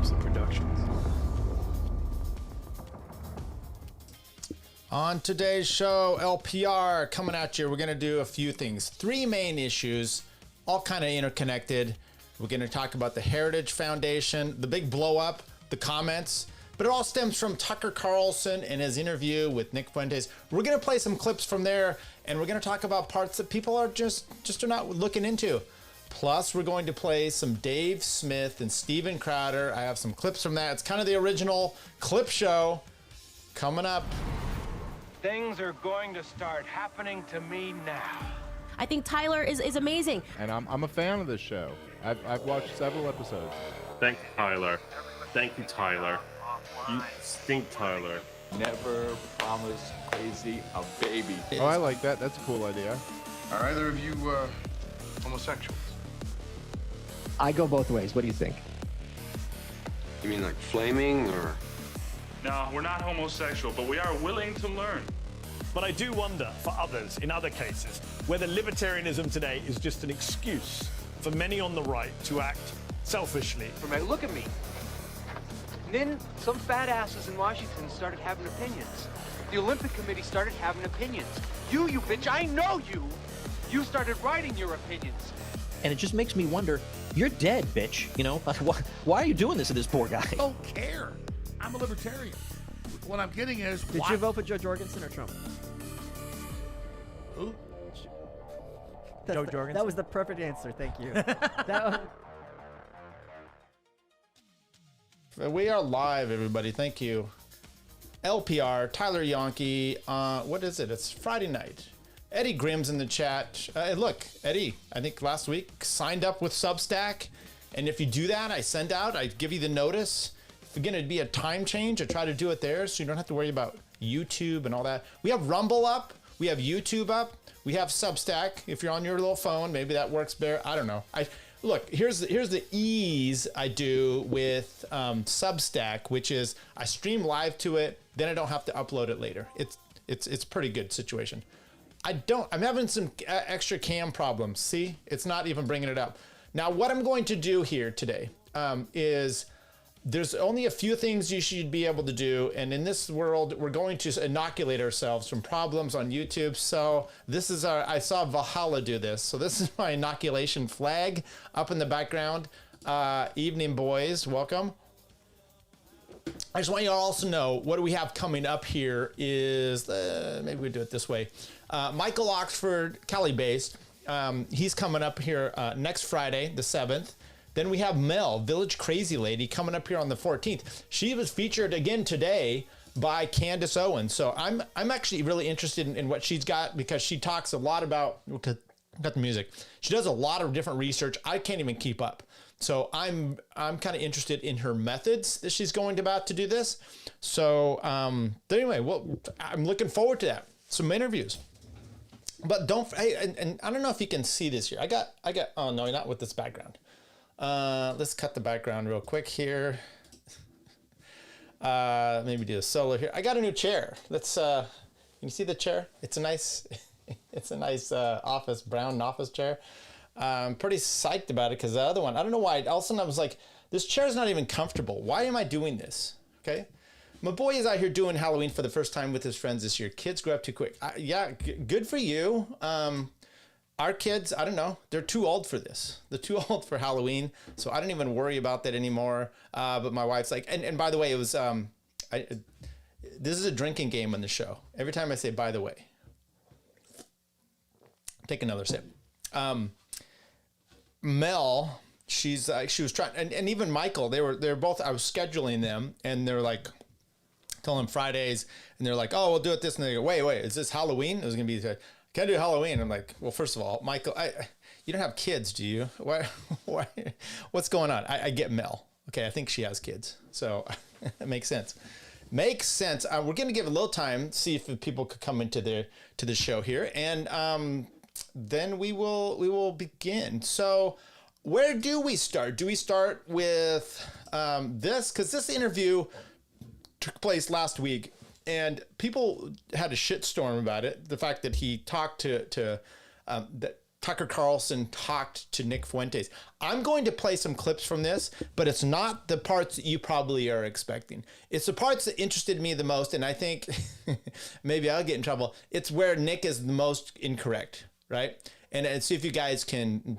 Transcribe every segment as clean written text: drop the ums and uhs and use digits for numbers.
Carlson Productions. On today's show, LPR coming at you. We're going to do a few things. 3 main issues, all kind of interconnected. We're going to talk about the Heritage Foundation, the big blow up, the comments, but it all stems from Tucker Carlson and his interview with Nick Fuentes. We're going to play some clips from there, and we're going to talk about parts that people are just are not looking into. Plus, we're going to play some Dave Smith and Steven Crowder. I have some clips from that. It's kind of the original clip show coming up. Things are going to start happening to me now. I think Tyler is amazing. And I'm a fan of this show. I've watched several episodes. Thank you, Tyler. Thank you, Tyler. You stink, Tyler. Never promise crazy a baby. Oh, I like that. That's a cool idea. Are either of you homosexuals? I go both ways. What do you think? You mean like flaming or? No, we're not homosexual, but we are willing to learn. But I do wonder for others, in other cases, whether libertarianism today is just an excuse for many on the right to act selfishly. Look at me. And then some fat asses in Washington started having opinions. The Olympic Committee started having opinions. You bitch, I know you. You started writing your opinions. And it just makes me wonder, you're dead, bitch. You know, why are you doing this to this poor guy? I don't care. I'm a libertarian. What I'm getting is... Did you vote for Joe Jorgensen or Trump? Who? Joe Jorgensen? That was the perfect answer. Thank you. We are live, everybody. Thank you. LPR, Tyler Yonke. What is it? It's Friday night. Eddie Grimm's in the chat. Look, Eddie, I think last week signed up with Substack. And if you do that, I give you the notice. If it's going to be a time change, I try to do it there so you don't have to worry about YouTube and all that. We have Rumble up. We have YouTube up. We have Substack. If you're on your little phone, maybe that works better. I don't know. Look, here's the ease I do with Substack, which is I stream live to it, then I don't have to upload it later. It's pretty good situation. I'm having some extra cam problems. See, it's not even bringing it up. Now, what I'm going to do here today is there's only a few things you should be able to do. And in this world, we're going to inoculate ourselves from problems on YouTube. So this is I saw Valhalla do this. So this is my inoculation flag up in the background. Evening, boys, welcome. I just want you to also know what do we have coming up here is, maybe we do it this way. Michael Oxford, Cali-based, he's coming up here next Friday, the 7th. Then we have Mel, Village Crazy Lady, coming up here on the 14th. She was featured again today by Candace Owens. So I'm actually really interested in what she's got because she talks a lot about, got the music. She does a lot of different research. I can't even keep up. So I'm kind of interested in her methods that she's going about to do this. So anyway, well, I'm looking forward to that. Some interviews. But and I don't know if you can see this here. I got, oh no, not with this background. Let's cut the background real quick here. Maybe do a solo here. I got a new chair. Let's, can you see the chair? It's a nice, brown office chair. I'm pretty psyched about it because the other one, I don't know why. All of a sudden I was like, this chair is not even comfortable. Why am I doing this? Okay. My boy is out here doing Halloween for the first time with his friends this year. Kids grow up too quick. Yeah, good for you. Our kids, I don't know, they're too old for this. They're too old for Halloween, so I don't even worry about that anymore. But my wife's like, and by the way, it was, this is a drinking game on the show. Every time I say, by the way, take another sip. Mel, she was trying, and even Michael, they were both, I was scheduling them, and they're like, telling them Fridays, and they're like, oh, we'll do it this, and they go, wait, is this Halloween? It was going to be, can I do Halloween? I'm like, well, first of all, Michael, you don't have kids, do you? Why, what's going on? I get Mel. Okay, I think she has kids, so it makes sense. Makes sense. We're going to give a little time, see if people could come into the show here, and then we will begin. So where do we start? Do we start with this? Because this interview took place last week, and people had a shitstorm about it. The fact that he talked to that Tucker Carlson talked to Nick Fuentes. I'm going to play some clips from this, but it's not the parts that you probably are expecting. It's the parts that interested me the most, and I think maybe I'll get in trouble. It's where Nick is the most incorrect, right? And see if you guys can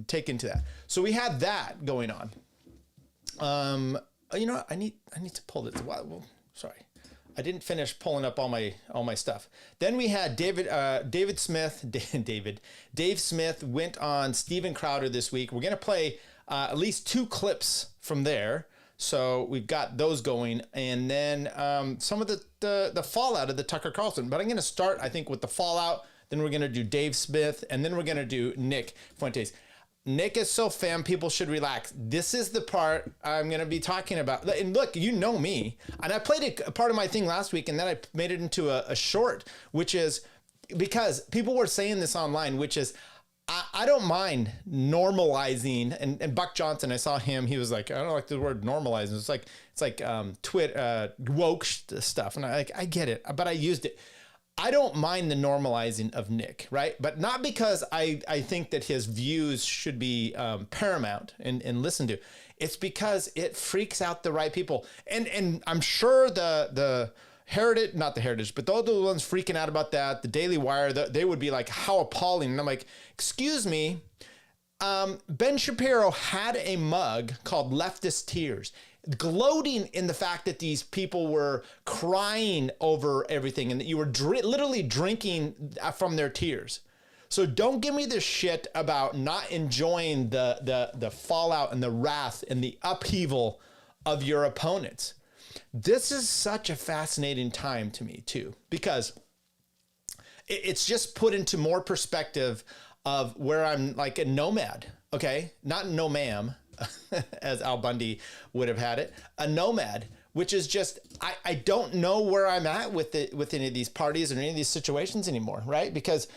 take into that. So we had that going on. You know what? I need to pull this. Well, sorry. I didn't finish pulling up all my stuff. Then we had Dave Smith went on Steven Crowder this week. We're gonna play at least 2 clips from there. So we've got those going, and then some of the fallout of the Tucker Carlson. But I'm gonna start, I think, with the fallout. Then we're gonna do Dave Smith, and then we're gonna do Nick Fuentes. Nick is so fam, people should relax. This is the part I'm going to be talking about. And look, you know me. And I played a part of my thing last week, and then I made it into a short, which is because people were saying this online, which is I don't mind normalizing. And Buck Johnson, I saw him. He was like, I don't like the word normalizing. It's like woke stuff. And I get it, but I used it. I don't mind the normalizing of Nick, right? But not because I think that his views should be paramount and listened to. It's because it freaks out the right people. And I'm sure the Heritage, not the Heritage, but those are the ones freaking out about that, the Daily Wire, they would be like, how appalling. And I'm like, excuse me, Ben Shapiro had a mug called Leftist Tears, gloating in the fact that these people were crying over everything and that you were literally drinking from their tears. So don't give me this shit about not enjoying the fallout and the wrath and the upheaval of your opponents. This is such a fascinating time to me too, because it's just put into more perspective of where I'm like a nomad, okay? Not no ma'am, as Al Bundy would have had it, a nomad, which is just, I don't know where I'm at with any of these parties or any of these situations anymore, right? Because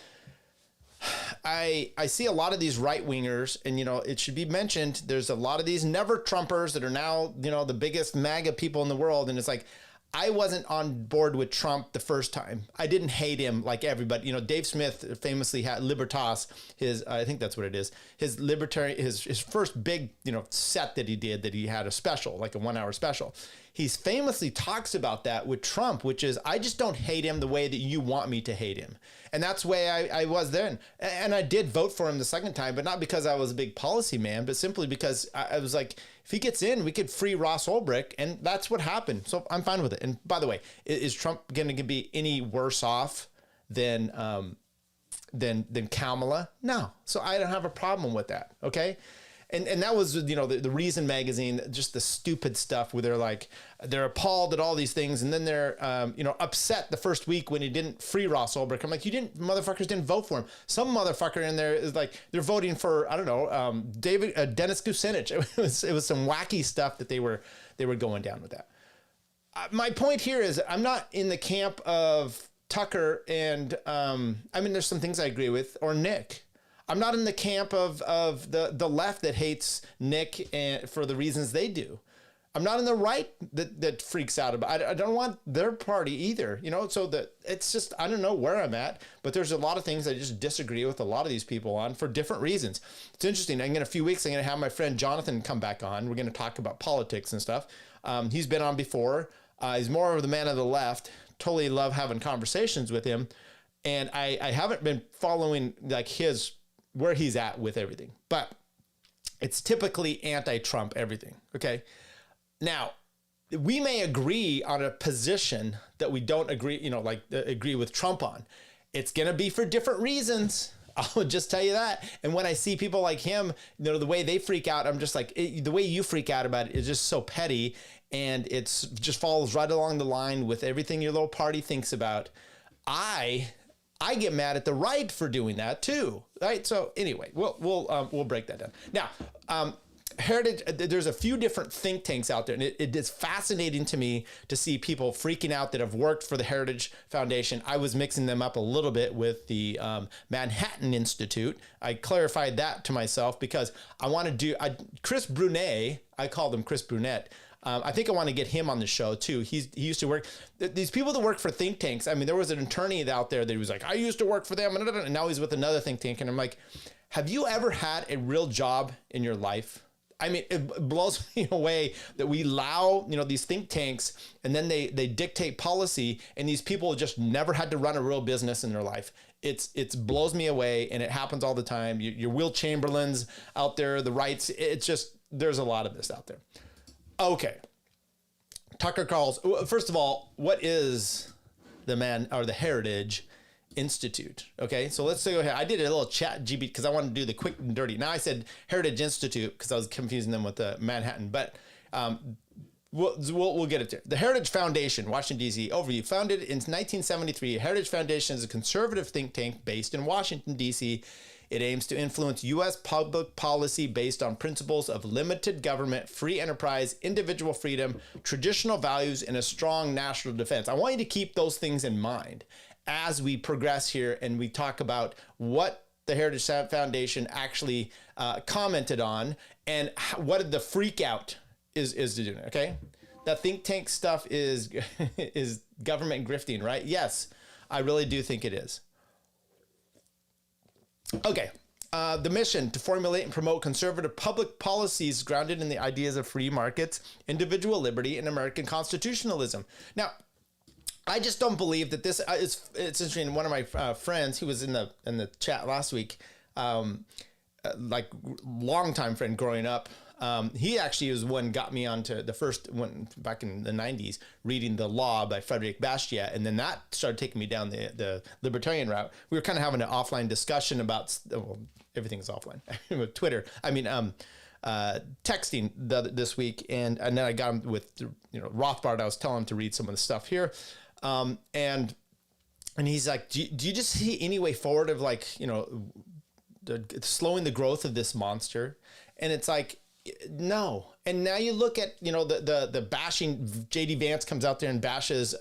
I see a lot of these right-wingers, and, you know, it should be mentioned, there's a lot of these never-Trumpers that are now, you know, the biggest MAGA people in the world, and it's like, I wasn't on board with Trump the first time. I didn't hate him like everybody. You know, Dave Smith famously had Libertas, I think that's what it is, his libertarian, his first big, you know, set that he did, that he had a special, like a 1-hour special. He famously talks about that with Trump, which is, I just don't hate him the way that you want me to hate him. And that's the way I was then. And I did vote for him the second time, but not because I was a big policy man, but simply because I was like, if he gets in, we could free Ross Ulbricht, and that's what happened. So I'm fine with it. And by the way, is Trump going to be any worse off than Kamala? No. So I don't have a problem with that. Okay. And that was, you know, the Reason magazine, just the stupid stuff where they're appalled at all these things. And then they're, you know, upset the first week when he didn't free Ross Ulbricht. I'm like, motherfuckers didn't vote for him. Some motherfucker in there is like, they're voting for, I don't know, Dennis Kucinich. It was some wacky stuff that they were going down with that. My point here is I'm not in the camp of Tucker and, I mean, there's some things I agree with, or Nick. I'm not in the camp of the left that hates Nick and for the reasons they do. I'm not in the right that freaks out about. I don't want their party either, you know. So that it's just, I don't know where I'm at, but there's a lot of things I just disagree with a lot of these people on for different reasons. It's interesting. In a few weeks, I'm going to have my friend Jonathan come back on. We're going to talk about politics and stuff. He's been on before. He's more of the man of the left. Totally love having conversations with him, and I haven't been following like where he's at with everything, but it's typically anti-Trump everything. Okay. Now we may agree on a position that we don't agree, you know, like agree with Trump on. It's going to be for different reasons. I'll just tell you that. And when I see people like him, you know, the way they freak out, I'm just like, the way you freak out about it is just so petty. And it's just falls right along the line with everything your little party thinks about. I get mad at the right for doing that too, right? So anyway, we'll break that down. Now, Heritage, there's a few different think tanks out there, and it is fascinating to me to see people freaking out that have worked for the Heritage Foundation. I was mixing them up a little bit with the Manhattan Institute. I clarified that to myself because I want to do Chris Brunet. I called him Chris Brunette. I think I want to get him on the show too. He used to work, these people that work for think tanks. I mean, there was an attorney out there that was like, I used to work for them, and now he's with another think tank. And I'm like, have you ever had a real job in your life? I mean, it blows me away that we allow, these think tanks, and then they dictate policy, and these people just never had to run a real business in their life. It's blows me away, and it happens all the time. Your Will Chamberlains out there, the rights, it's just, there's a lot of this out there. Okay. Tucker Carlson. First of all, what is the Heritage Institute? Okay, so let's go ahead. I did a little chat GB because I wanted to do the quick and dirty. Now I said Heritage Institute because I was confusing them with the Manhattan, but we'll get it there. The Heritage Foundation, Washington, D.C. Overview. Founded in 1973, Heritage Foundation is a conservative think tank based in Washington, D.C. It aims to influence U.S. public policy based on principles of limited government, free enterprise, individual freedom, traditional values, and a strong national defense. I want you to keep those things in mind as we progress here and we talk about what the Heritage Foundation actually commented on and what the freak out is to do. Okay, that think tank stuff is is government grifting, right? Yes, I really do think it is. Okay, the mission to formulate and promote conservative public policies grounded in the ideas of free markets, individual liberty, and American constitutionalism. Now, I just don't believe that this is. It's interesting. One of my friends, he was in the chat last week, like longtime friend growing up. He actually was one got me onto the first one back in the 90s, reading The Law by Frederick Bastiat, and then that started taking me down the libertarian route. We were kind of having an offline discussion about everything's offline with Twitter. I mean, texting this week, and then I got him with Rothbard. I was telling him to read some of the stuff here. And he's like, do you just see any way forward of slowing the growth of this monster? And it's like, no. And now you look at, the bashing. JD Vance comes out there and bashes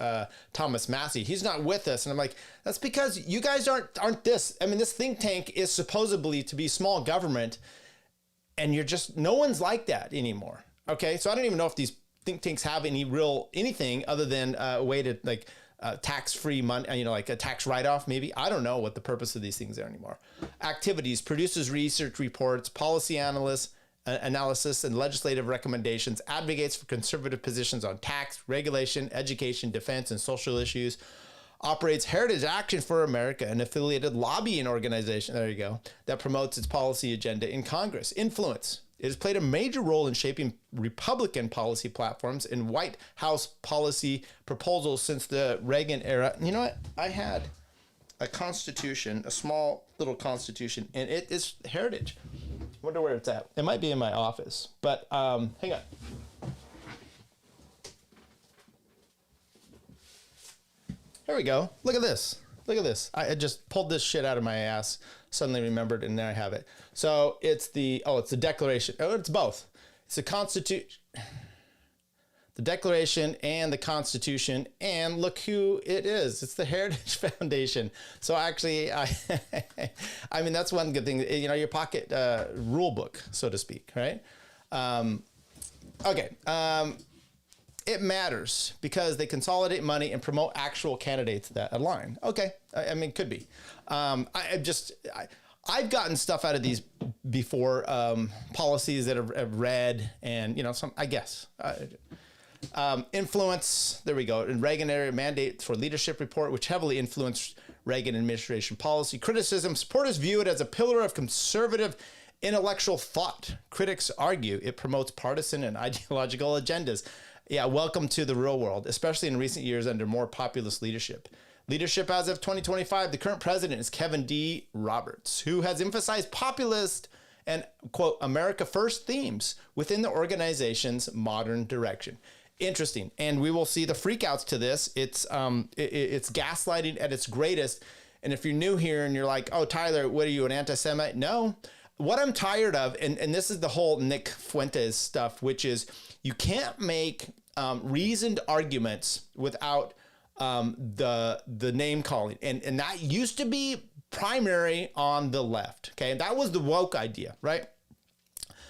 Thomas Massey. He's not with us. And I'm like, that's because you guys aren't this. I mean, this think tank is supposedly to be small government, and no one's like that anymore. Okay. So I don't even know if these think tanks have anything other than a way to tax-free money, like a tax write-off maybe. I don't know what the purpose of these things are anymore. Activities: produces research reports, policy analysis, and legislative recommendations, advocates for conservative positions on tax, regulation, education, defense, and social issues, operates Heritage Action for America, an affiliated lobbying organization, there you go, that promotes its policy agenda in Congress. Influence: it has played a major role in shaping Republican policy platforms and White House policy proposals since the Reagan era. You know what? I had a constitution, a small little constitution, and it is Heritage. Wonder where it's at. It might be in my office, but hang on. There we go. Look at this. Look at this. I just pulled this shit out of my ass, suddenly remembered, and there I have it. So it's the Declaration. Oh, it's both. It's the Constitution, the Declaration, and the Constitution. And look who it is. It's the Heritage Foundation. So actually, I mean, that's one good thing. Your pocket rule book, so to speak, right? Okay. It matters because they consolidate money and promote actual candidates that align. Okay, I mean, could be. I've gotten stuff out of these before, policies that I've read, and some, I guess. Influence, there we go. In Reagan era mandate for leadership report, which heavily influenced Reagan administration policy. Criticism: supporters view it as a pillar of conservative intellectual thought. Critics argue it promotes partisan and ideological agendas. Yeah, welcome to the real world, especially in recent years under more populist leadership. Leadership as of 2025, the current president is Kevin D. Roberts, who has emphasized populist and, quote, America First themes within the organization's modern direction. Interesting. And we will see the freakouts to this. It's gaslighting at its greatest. And if you're new here and you're like, oh, Tyler, what are you, an anti-Semite? No. What I'm tired of, and this is the whole Nick Fuentes stuff, which is you can't make reasoned arguments without the name calling. And that used to be primary on the left. Okay. That was the woke idea, right?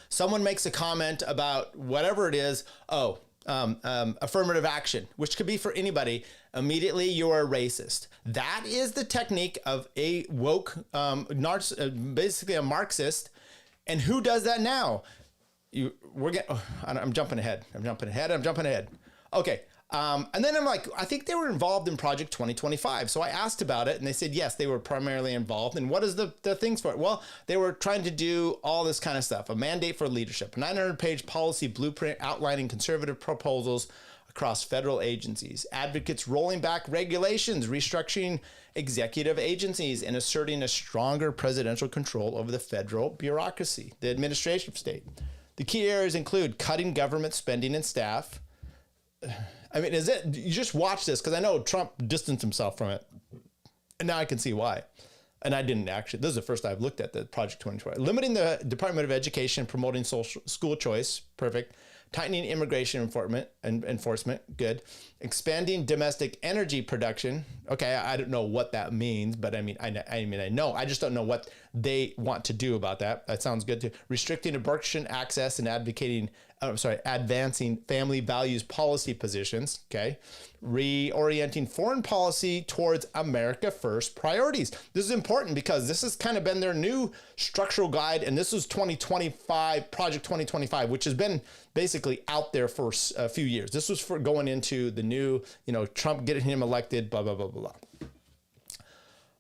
Someone makes a comment about whatever it is. Oh, affirmative action, which could be for anybody. Immediately, you're a racist. That is the technique of a woke, basically a Marxist. And who does that now? I'm jumping ahead. Okay. And then I'm like, I think they were involved in Project 2025. So I asked about it and they said, yes, they were primarily involved. And what is the things for it? Well, they were trying to do all this kind of stuff. A mandate for leadership, a 900-page policy blueprint outlining conservative proposals across federal agencies, advocates rolling back regulations, restructuring executive agencies, and asserting a stronger presidential control over the federal bureaucracy, the administration of state. The key areas include cutting government spending and staff. I mean, you just watch this, because I know Trump distanced himself from it, and now I can see why. And I didn't actually. This is the first I've looked at the Project 2020. Limiting the Department of Education, promoting school choice, perfect. Tightening immigration enforcement, good. Expanding domestic energy production. Okay, I don't know what that means, but I know. I just don't know what they want to do about that. That sounds good too. Restricting abortion access and advancing family values policy positions. Okay. Reorienting foreign policy towards America First priorities. This is important because this has kind of been their new structural guide, and this is 2025, Project 2025, which has been basically out there for a few years. This was for going into the new, Trump getting him elected, blah, blah, blah, blah, blah.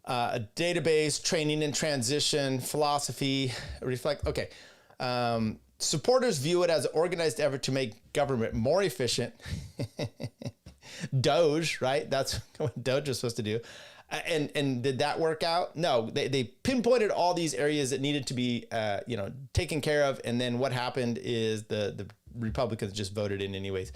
A database, training and transition, philosophy, reflect. Okay. Supporters view it as an organized effort to make government more efficient. Doge, right? That's what Doge is supposed to do. And did that work out? No, they pinpointed all these areas that needed to be, taken care of. And then what happened is the Republicans just voted in anyways.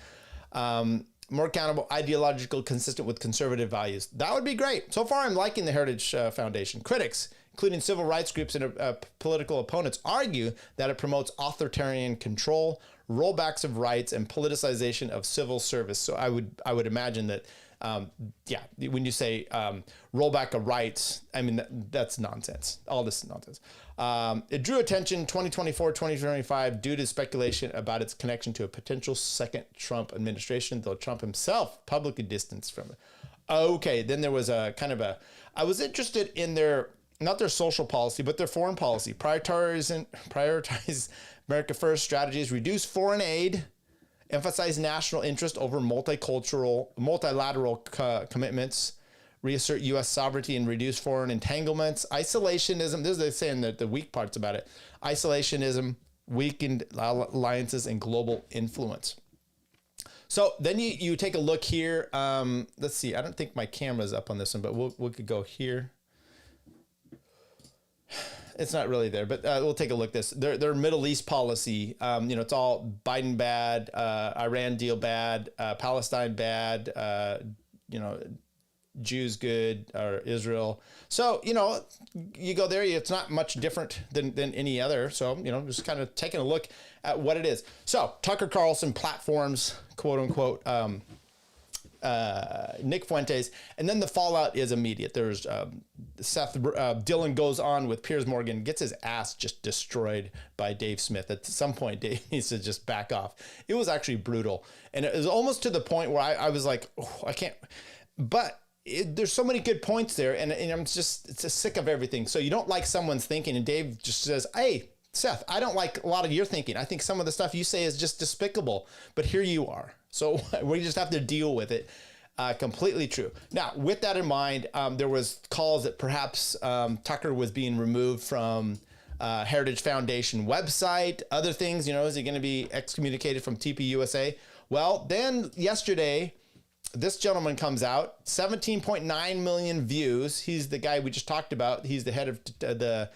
More accountable, ideological, consistent with conservative values. That would be great. So far, I'm liking the Heritage Foundation. Critics, including civil rights groups and political opponents, argue that it promotes authoritarian control, rollbacks of rights, and politicization of civil service. So I would imagine that, when you say rollback of rights, I mean, that's nonsense. All this is nonsense. It drew attention 2024, 2025 due to speculation about its connection to a potential second Trump administration, though Trump himself publicly distanced from it. Okay, then there was I was interested in not their social policy, but their foreign policy. Prioritize America First strategies, reduce foreign aid, emphasize national interest over multilateral commitments, reassert U.S. sovereignty and reduce foreign entanglements, isolationism. This is they're saying the weak parts about it. Isolationism, weakened alliances, and global influence. So then you take a look here. Let's see. I don't think my camera's up on this one, but we could go here. It's not really there, but we'll take a look at this. Their Middle East policy, it's all Biden bad, Iran deal bad, Palestine bad, Jews good, or Israel. So, you go there, it's not much different than any other. So, just kind of taking a look at what it is. So Tucker Carlson platforms, quote unquote, Nick Fuentes, and then the fallout is immediate. There's Dylan goes on with Piers Morgan, gets his ass just destroyed by Dave Smith. At some point, Dave needs to just back off. It was actually brutal, and it was almost to the point where I was like, I can't. But there's so many good points there, and I'm just sick of everything. So you don't like someone's thinking, and Dave just says, "Hey, Seth, I don't like a lot of your thinking. I think some of the stuff you say is just despicable, but here you are." So we just have to deal with it. Completely true. Now, with that in mind, there was calls that perhaps Tucker was being removed from Heritage Foundation website, other things, is he going to be excommunicated from TPUSA? Well, then yesterday, this gentleman comes out, 17.9 million views. He's the guy we just talked about. He's the head of the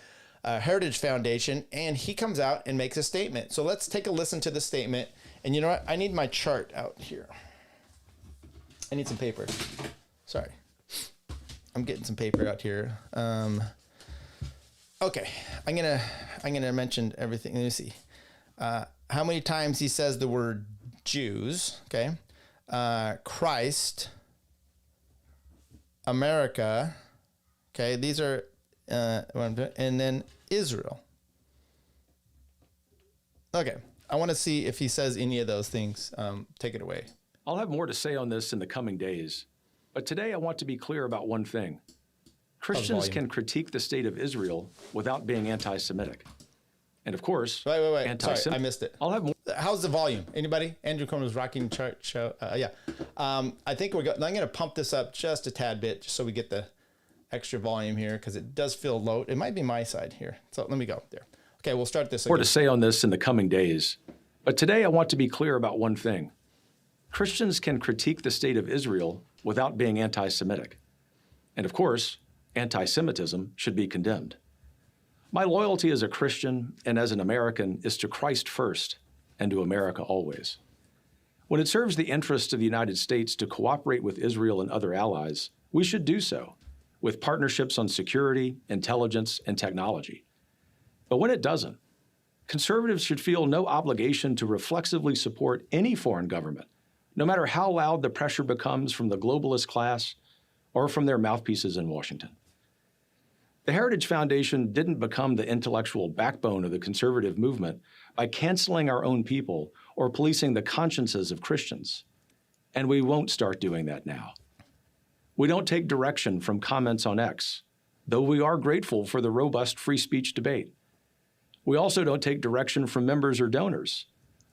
Heritage Foundation, and he comes out and makes a statement. So let's take a listen to the statement. And you know what? I need my chart out here. I need some paper. Sorry. I'm getting some paper out here. Okay. I'm gonna mention everything. Let me see. How many times he says the word Jews, okay? Christ, America, okay? These are what I'm doing, and then Israel. Okay. I want to see if he says any of those things. Take it away. I'll have more to say on this in the coming days, but today I want to be clear about one thing. Christians can critique the state of Israel without being anti-Semitic. And of course, wait. Sorry, I missed it. I'll have more. How's the volume? Anybody? Andrew Cohen's rocking chart show. Yeah. I think I'm going to pump this up just a tad bit just so we get the extra volume here because it does feel low. It might be my side here. So let me go there. Okay, we'll start this again. More to say on this in the coming days, but today I want to be clear about one thing. Christians can critique the state of Israel without being anti-Semitic. And of course, anti-Semitism should be condemned. My loyalty as a Christian and as an American is to Christ first and to America always. When it serves the interests of the United States to cooperate with Israel and other allies, we should do so with partnerships on security, intelligence, and technology. But when it doesn't, conservatives should feel no obligation to reflexively support any foreign government, no matter how loud the pressure becomes from the globalist class or from their mouthpieces in Washington. The Heritage Foundation didn't become the intellectual backbone of the conservative movement by canceling our own people or policing the consciences of Christians. And we won't start doing that now. We don't take direction from comments on X, though we are grateful for the robust free speech debate. We also don't take direction from members or donors,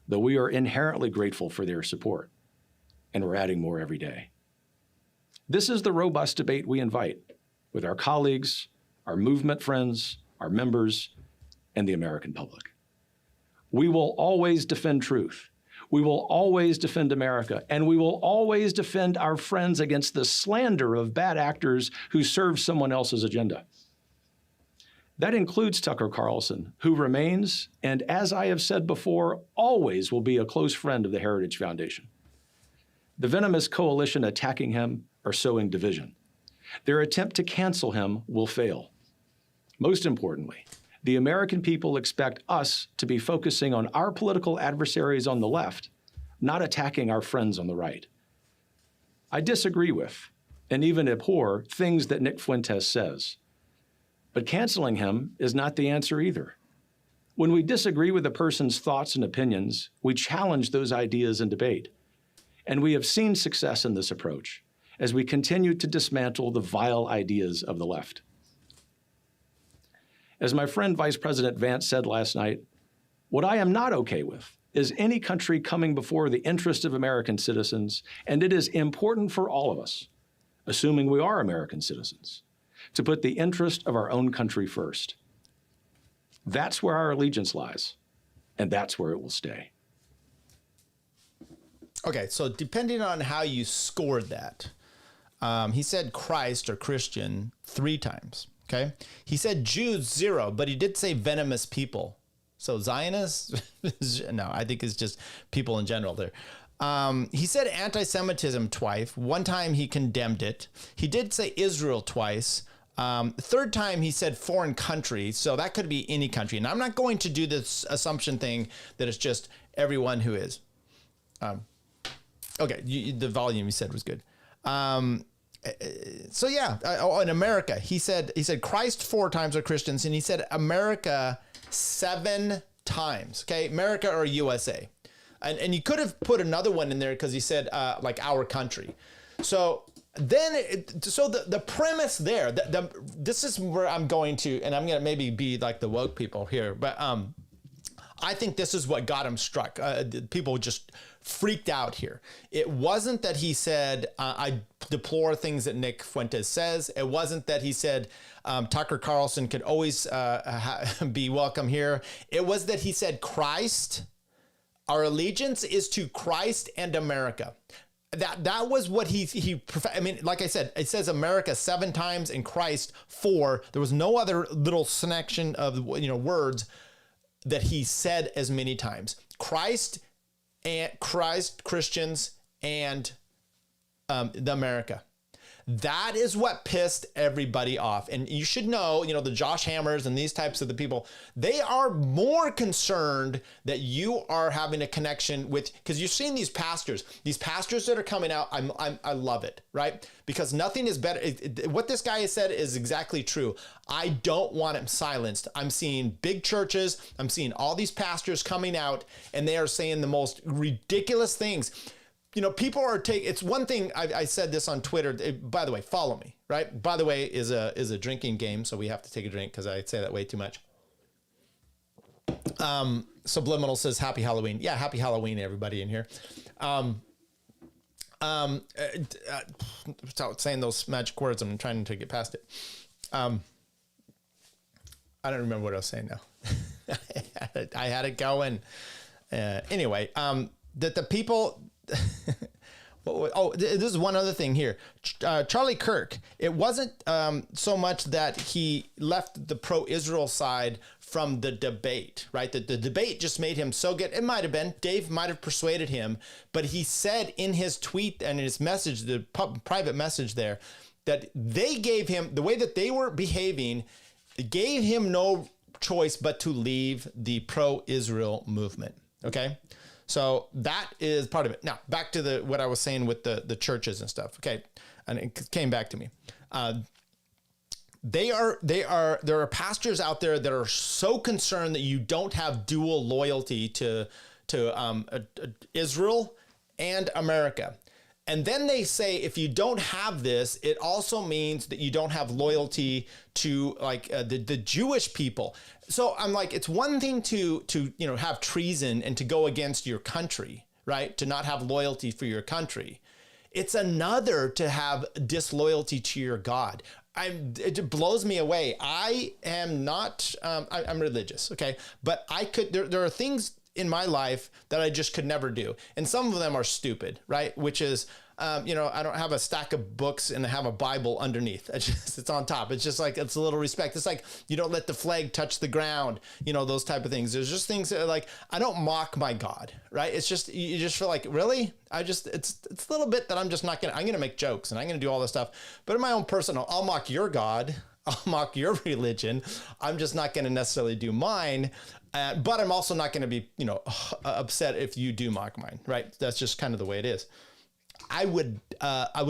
though we are inherently grateful for their support. And we're adding more every day. This is the robust debate we invite with our colleagues, our movement friends, our members, and the American public. We will always defend truth. We will always defend America, and we will always defend our friends against the slander of bad actors who serve someone else's agenda. That includes Tucker Carlson, who remains, and as I have said before, always will be a close friend of the Heritage Foundation. The venomous coalition attacking him are sowing division. Their attempt to cancel him will fail. Most importantly, the American people expect us to be focusing on our political adversaries on the left, not attacking our friends on the right. I disagree with, and even abhor, things that Nick Fuentes says. But canceling him is not the answer either. When we disagree with a person's thoughts and opinions, we challenge those ideas in debate. And we have seen success in this approach as we continue to dismantle the vile ideas of the left. As my friend Vice President Vance said last night, what I am not okay with is any country coming before the interest of American citizens, and it is important for all of us, assuming we are American citizens, to put the interest of our own country first. That's where our allegiance lies, and that's where it will stay. Okay, so depending on how you scored that, he said Christ or Christian 3 times. Okay, he said Jews 0, but he did say venomous people. So Zionists, no, I think it's just people in general there. He said anti-Semitism twice. 1 time he condemned it. He did say Israel twice. 3rd time he said foreign country. So that could be any country. And I'm not going to do this assumption thing that it's just everyone who is. Okay, the volume you said was good. So yeah, in America, he said Christ 4 times are Christians, and he said America 7 times. Okay, America or USA, and you could have put another one in there because he said like our country. So then, the premise there, this is where I'm going to, and I'm gonna maybe be like the woke people here, but I think this is what got him struck. People just freaked out here. It wasn't that he said, I deplore things that Nick Fuentes says. It wasn't that he said Tucker Carlson could always be welcome here. It was that he said Christ, our allegiance is to Christ and America. That was what I mean, like I said, it says America 7 times and Christ 4. There was no other little selection of words that he said as many times. Christ, Christians, and the America. That is what pissed everybody off. And you should know, the Josh Hammers and these types of the people, they are more concerned that you are having a connection with, because you're seeing these pastors that are coming out. I love it, right? Because nothing is better. What this guy has said is exactly true. I don't want him silenced. I'm seeing big churches. I'm seeing all these pastors coming out, and they are saying the most ridiculous things. People are it's one thing, I said this on Twitter, by the way, follow me, right? By the way, is a drinking game, so we have to take a drink because I say that way too much. Subliminal says, happy Halloween. Yeah, happy Halloween, everybody in here. Without saying those magic words, I'm trying to get past it. I don't remember what I was saying now. I had it going. Anyway, that the people... this is one other thing here. Charlie Kirk, it wasn't so much that he left the pro-Israel side from the debate, right? The debate just made him so good. It might have been. Dave might have persuaded him, but he said in his tweet and in his message, the private message there, that they gave him, the way that they were behaving, gave him no choice but to leave the pro-Israel movement, okay? So that is part of it. Now, back to what I was saying with the churches and stuff. Okay. And it came back to me. There are pastors out there that are so concerned that you don't have dual loyalty to Israel and America. And then they say, if you don't have this, it also means that you don't have loyalty to the Jewish people. So I'm like, it's one thing to have treason and to go against your country, right? To not have loyalty for your country. It's another to have disloyalty to your God. It blows me away. I am not, I'm religious, okay? But there are things in my life that I just could never do. And some of them are stupid, right? Which is, I don't have a stack of books and I have a Bible underneath. It's on top. It's just like, it's a little respect. It's like, you don't let the flag touch the ground, those type of things. There's just things that are like, I don't mock my God, right? It's just, you just feel like, really? It's a little bit that I'm just not I'm going to make jokes and I'm going to do all this stuff. But in my own personal, I'll mock your God. I'll mock your religion. I'm just not going to necessarily do mine. But I'm also not going to be, upset if you do mock mine, right? That's just kind of the way it is. I would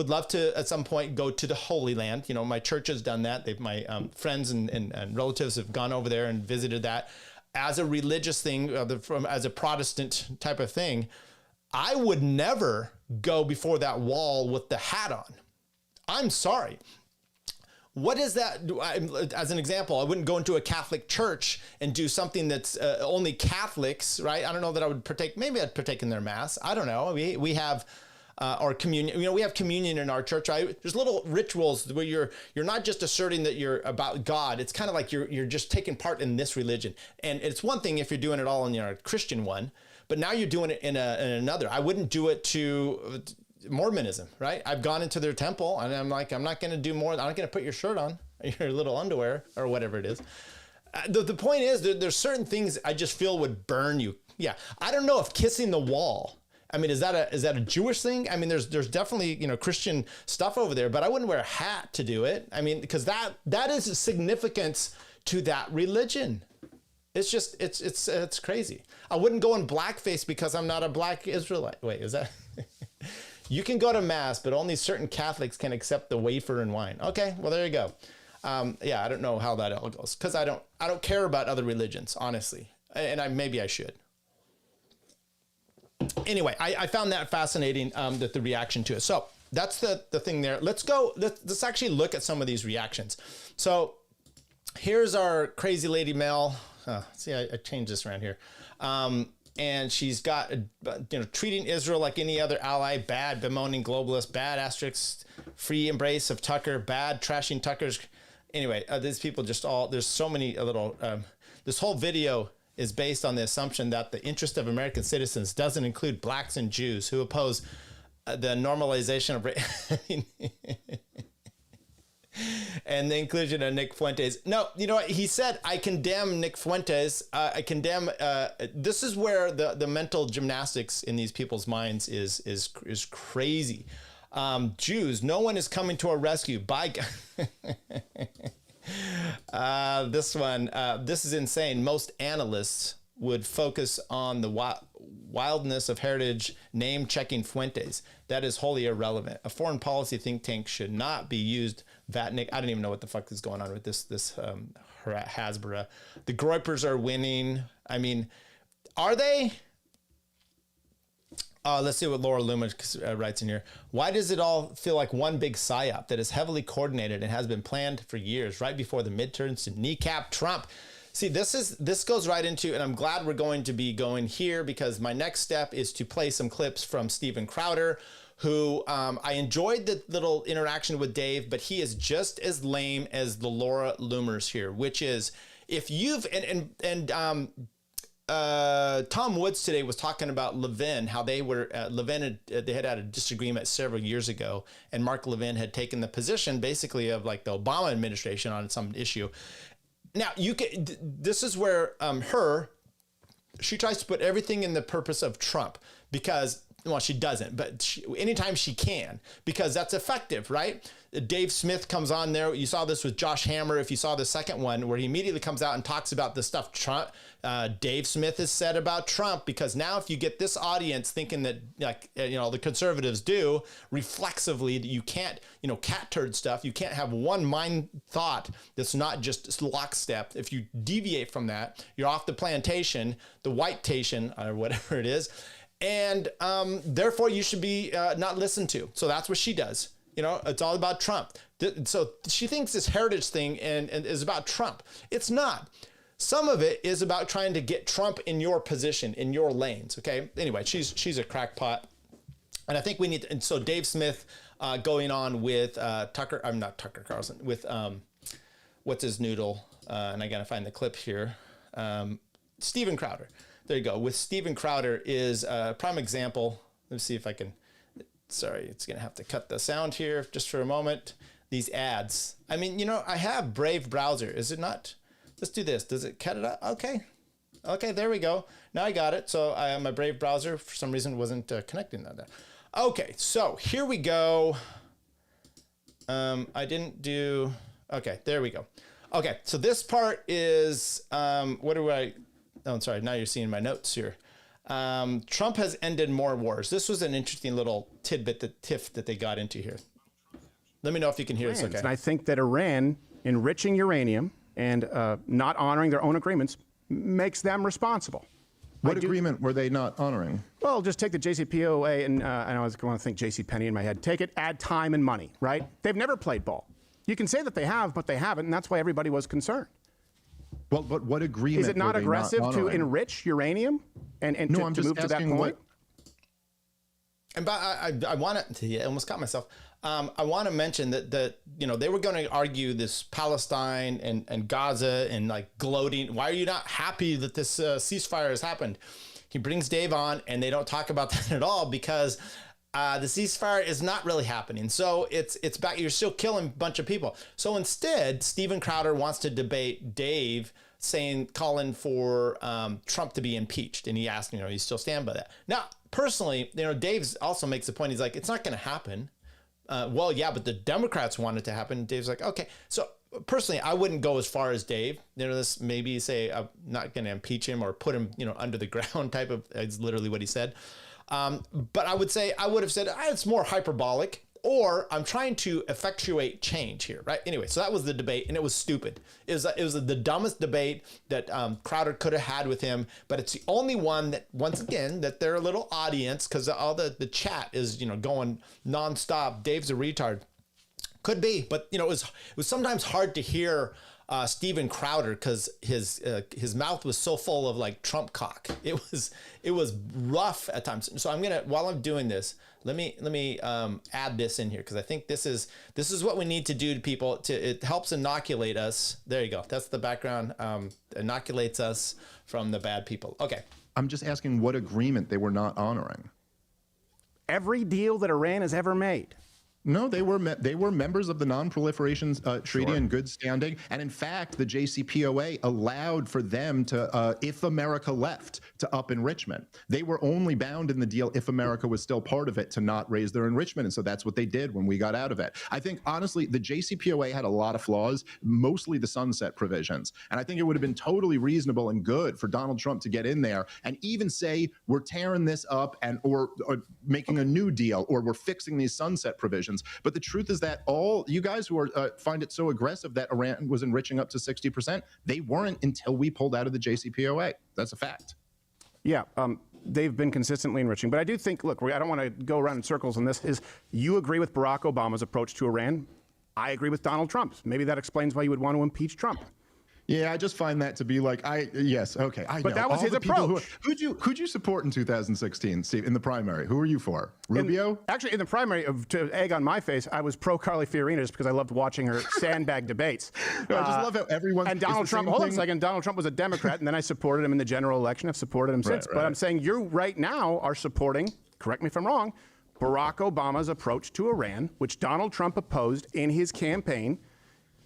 love to at some point go to the Holy Land. My church has done that. My friends and relatives have gone over there and visited that as a religious thing, as a Protestant type of thing. I would never go before that wall with the hat on. I'm sorry. What is that? As an example, I wouldn't go into a Catholic church and do something that's only Catholics, right? I don't know that I would partake. Maybe I'd partake in their mass. I don't know. We have our communion. We have communion in our church. There's little rituals where you're not just asserting that you're about God. It's kind of like you're just taking part in this religion. And it's one thing if you're doing it all in your Christian one, but now you're doing it in another. I wouldn't do it to Mormonism, right? I've gone into their temple and I'm like, I'm not going to do more. I'm not going to put your shirt on, your little underwear or whatever it is. The point is there's certain things I just feel would burn you. Yeah. I don't know if kissing the wall, I mean, is that a Jewish thing? I mean, there's definitely, Christian stuff over there, but I wouldn't wear a hat to do it. I mean, because that is a significance to that religion. It's just, it's crazy. I wouldn't go in blackface because I'm not a black Israelite. Wait, is that? You can go to mass, but only certain Catholics can accept the wafer and wine. Okay, well, there you go. Yeah, I don't know how that all goes because I don't care about other religions, honestly. And maybe I should. Anyway, I found that fascinating, that the reaction to it. So that's the thing there. Let's actually look at some of these reactions. So here's our crazy lady Mel. See, I changed this around here. And she's got, treating Israel like any other ally, bad, bemoaning globalist, bad asterisks, free embrace of Tucker, bad, trashing Tucker's. Anyway, these people there's so many little, this whole video is based on the assumption that the interest of American citizens doesn't include blacks and Jews who oppose the normalization of and the inclusion of Nick Fuentes. No, you know what? He said, I condemn Nick Fuentes. I condemn, this is where the mental gymnastics in these people's minds is crazy. Jews, no one is coming to our rescue. By this one, this is insane. Most analysts would focus on the wildness of heritage name-checking Fuentes. That is wholly irrelevant. A foreign policy think tank should not be used. I don't even know what the fuck is going on with this Hasbara. The Groypers are winning. I mean, are they? Let's see what Laura Loomer writes in here. Why does it all feel like one big psyop that is heavily coordinated and has been planned for years, right before the midterms, to kneecap Trump? See, this goes right into, and I'm glad we're going to be going here, because my next step is to play some clips from Steven Crowder, who I enjoyed the little interaction with Dave, but he is just as lame as the Laura Loomers here, which is, if you've, Tom Woods today was talking about Levin, how they were, they had a disagreement several years ago, and Mark Levin had taken the position basically of like the Obama administration on some issue. Now, this is where she tries to put everything in the purpose of Trump, because, well, she doesn't, but anytime she can, because that's effective, right? Dave Smith comes on there. You saw this with Josh Hammer. If you saw the second one, where he immediately comes out and talks about the stuff Dave Smith has said about Trump, because now if you get this audience thinking that, like, the conservatives do reflexively, that you can't, cat turd stuff, you can't have one mind thought that's not just lockstep. If you deviate from that, you're off the plantation, the white-tation, or whatever it is. And therefore you should be not listened to. So that's what she does. It's all about Trump. So she thinks this heritage thing and is about Trump. It's not. Some of it is about trying to get Trump in your position, in your lanes. Okay. Anyway, she's a crackpot, and I think we need to, and so Dave Smith going on with not Tucker Carlson, with what's his noodle, and I gotta find the clip here. Steven Crowder. There you go. With Steven Crowder is a prime example. Let's see if I can. Sorry, it's going to have to cut the sound here just for a moment. These ads. I mean, I have Brave browser. Is it not? Let's do this. Does it cut it out? Okay. Okay, there we go. Now I got it. So my Brave browser, for some reason, wasn't connecting that. Okay, so here we go. I didn't do... Okay, there we go. Okay, so this part is... what do I... Oh, I'm sorry. Now you're seeing my notes here. Trump has ended more wars. This was an interesting little tidbit, that they got into here. Let me know if you can hear this okay. And I think that Iran enriching uranium and not honoring their own agreements makes them responsible. What agreement were they not honoring? Well, just take the JCPOA, and I was going to think JCPenney in my head. Take it, add time and money, right? They've never played ball. You can say that they have, but they haven't, and that's why everybody was concerned. Well, but what agreement? Is it not aggressive to enrich uranium and no, to I'm just move to that point? And I want to. I almost got myself. I want to mention that they were going to argue this Palestine and Gaza and like gloating. Why are you not happy that this ceasefire has happened? He brings Dave on, and they don't talk about that at all, because the ceasefire is not really happening. So it's back. You're still killing a bunch of people. So instead, Steven Crowder wants to debate Dave, calling for Trump to be impeached. And he asked, you still stand by that. Now, personally, Dave also makes the point. He's like, it's not going to happen. Well, yeah, but the Democrats want it to happen. Dave's like, okay. So personally, I wouldn't go as far as Dave. This maybe say I'm not going to impeach him or put him, under the ground type of. It's literally what he said. But I would have said it's more hyperbolic, or I'm trying to effectuate change here, right? Anyway, so that was the debate, and it was stupid. It was the dumbest debate that Crowder could have had with him, but it's the only one that, once again, that their little audience, because all the chat is going nonstop. Dave's a retard. Could be, but it was sometimes hard to hear Steven Crowder, because his mouth was so full of like Trump cock. It was rough at times. So while I'm doing this, let me add this in here, because I think this is what we need to do to people. It helps inoculate us. There you go. That's the background. Inoculates us from the bad people. Okay. I'm just asking what agreement they were not honoring. Every deal that Iran has ever made. No, they were members of the Non-Proliferation Treaty in good standing, and in fact, the JCPOA allowed for them to, if America left, to up enrichment. They were only bound in the deal if America was still part of it to not raise their enrichment. And so that's what they did when we got out of it. I think, honestly, the JCPOA had a lot of flaws, mostly the sunset provisions. And I think it would have been totally reasonable and good for Donald Trump to get in there and even say, we're tearing this up and or making a new deal, or we're fixing these sunset provisions. But the truth is that all you guys who are find it so aggressive that Iran was enriching up to 60%, they weren't until we pulled out of the JCPOA. That's a fact. Yeah, they've been consistently enriching. But I do think, look, I don't want to go around in circles on this, is you agree with Barack Obama's approach to Iran. I agree with Donald Trump's. Maybe that explains why you would want to impeach Trump. Yeah, I just find that to be like, yes, okay, I know. But that was his approach. Who'd you support in 2016, Steve, in the primary? Who were you for? Rubio? Actually, in the primary, to egg on my face, I was pro Carly Fiorina just because I loved watching her sandbag debates. No, I just love how everyone. And Donald Trump, hold on a second, Donald Trump was a Democrat, and then I supported him in the general election. I've supported him since. Right. But I'm saying you right now are supporting, correct me if I'm wrong, Barack Obama's approach to Iran, which Donald Trump opposed in his campaign.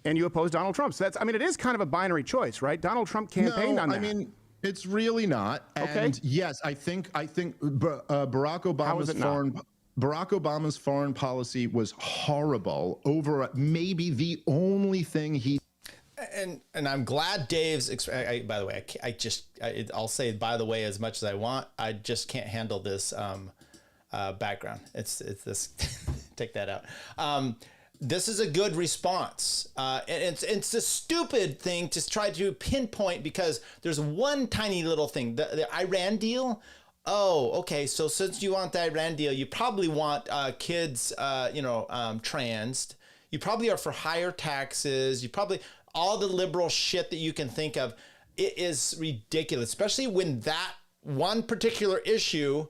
And you oppose Donald Trump. So that's, I mean, it is kind of a binary choice, right? Donald Trump campaigned on that. I mean, it's really not. And yes, I think Barack Obama's foreign policy was horrible over maybe the only thing he. And I'm glad Dave's. By the way, I'll say by the way as much as I want. I just can't handle this background. It's this. Take that out. This is a good response. And it's a stupid thing to try to pinpoint because there's one tiny little thing. The Iran deal. Oh, okay. So since you want the Iran deal, you probably want kids, transed. You probably are for higher taxes. You probably all the liberal shit that you can think of. It is ridiculous, especially when that one particular issue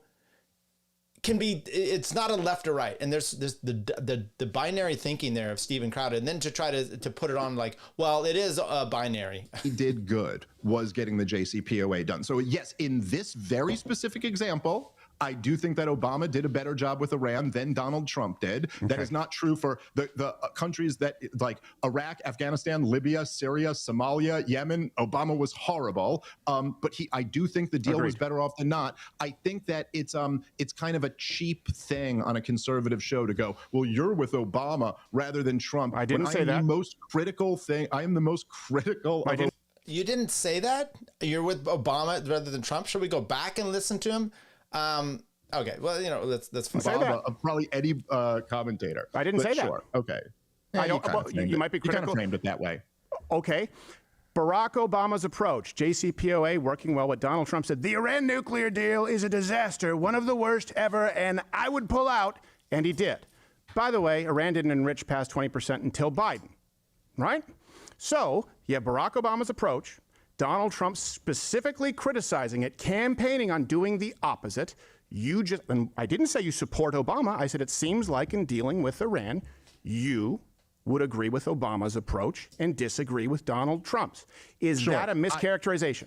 can be, it's not a left or right, and there's the binary thinking there of Steven Crowder, and then to try to put it on like, well, it is a binary. He did good was getting the JCPOA done. So yes, in this very specific example, I do think that Obama did a better job with Iran than Donald Trump did. Okay. That is not true for the countries that like Iraq, Afghanistan, Libya, Syria, Somalia, Yemen. Obama was horrible. But I do think the deal was better off than not. I think that it's kind of a cheap thing on a conservative show to go, well, you're with Obama rather than Trump. I didn't say that. The most critical thing. I am the most critical. You didn't say that? You're with Obama rather than Trump? Should we go back and listen to him? Okay, well, that's fine. Obama, probably Eddie commentator. I didn't say that. Sure. Okay. Yeah, I don't. You might be critical. You kind of framed it that way. Okay. Barack Obama's approach, JCPOA, working well with Donald Trump, said the Iran nuclear deal is a disaster, one of the worst ever, and I would pull out, and he did. By the way, Iran didn't enrich past 20% until Biden, right? So, yeah, Barack Obama's approach, Donald Trump specifically criticizing it, campaigning on doing the opposite. And I didn't say you support Obama. I said it seems like in dealing with Iran, you would agree with Obama's approach and disagree with Donald Trump's. Is that a mischaracterization?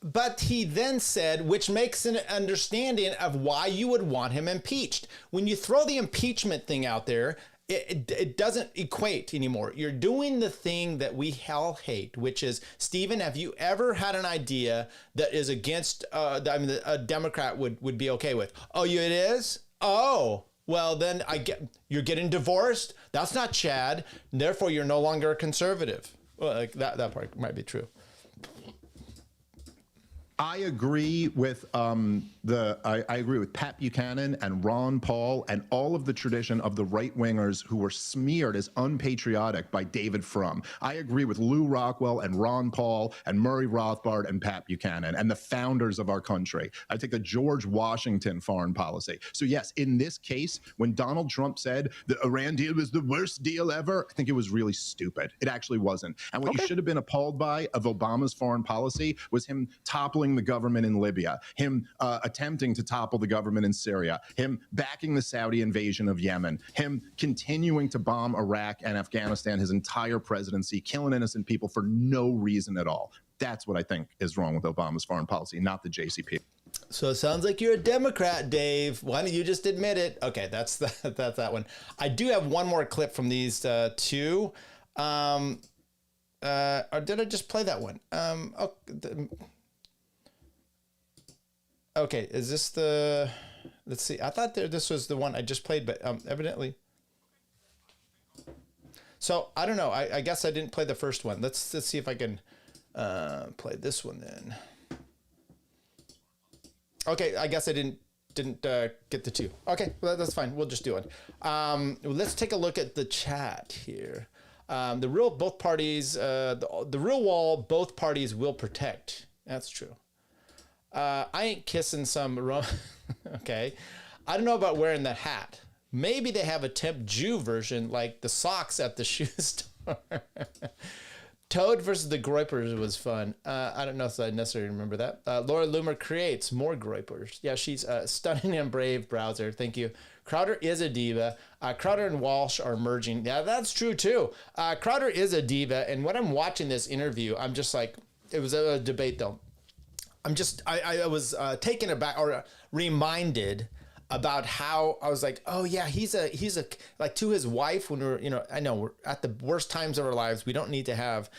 But he then said, which makes an understanding of why you would want him impeached. When you throw the impeachment thing out there, it doesn't equate anymore. You're doing the thing that we hell hate, which is, Stephen, have you ever had an idea that is against, that a Democrat would be okay with? Oh, it is? Oh, well, then you're getting divorced. That's not Chad. Therefore, you're no longer a conservative. Well, like that part might be true. I agree with I agree with Pat Buchanan and Ron Paul and all of the tradition of the right-wingers who were smeared as unpatriotic by David Frum. I agree with Lou Rockwell and Ron Paul and Murray Rothbard and Pat Buchanan and the founders of our country. I take the George Washington foreign policy. So yes, in this case, when Donald Trump said the Iran deal was the worst deal ever, I think it was really stupid. It actually wasn't. And what you should have been appalled by of Obama's foreign policy was him toppling the government in Libya, him attempting to topple the government in Syria, him backing the Saudi invasion of Yemen, him continuing to bomb Iraq and Afghanistan his entire presidency, killing innocent people for no reason at all. That's what I think is wrong with Obama's foreign policy, not the JCP. So it sounds like you're a Democrat, Dave. Why don't you just admit it? Okay, that's that one. I do have one more clip from these two. Or did I just play that one? Okay, is this the? Let's see. I thought this was the one I just played, but evidently. So I don't know. I guess I didn't play the first one. Let's see if I can play this one then. Okay, I guess I didn't get the two. Okay, well, that's fine. We'll just do it. Let's take a look at the chat here. The real both parties, the real wall, both parties will protect. That's true. I ain't kissing some rum. Okay, I don't know about wearing that hat. Maybe they have a temp Jew version, like the socks at the shoe store. Toad versus the Groypers was fun. I don't know if I necessarily remember that. Laura Loomer creates more Groypers. Yeah, she's a stunning and brave browser. Thank you. Crowder is a diva. Crowder and Walsh are merging. Yeah, that's true too. Crowder is a diva. And when I'm watching this interview, I'm just like, it was a debate though. I was taken aback or reminded about how I was like, oh yeah, he's a like to his wife when we're, I know we're at the worst times of our lives. We don't need to have,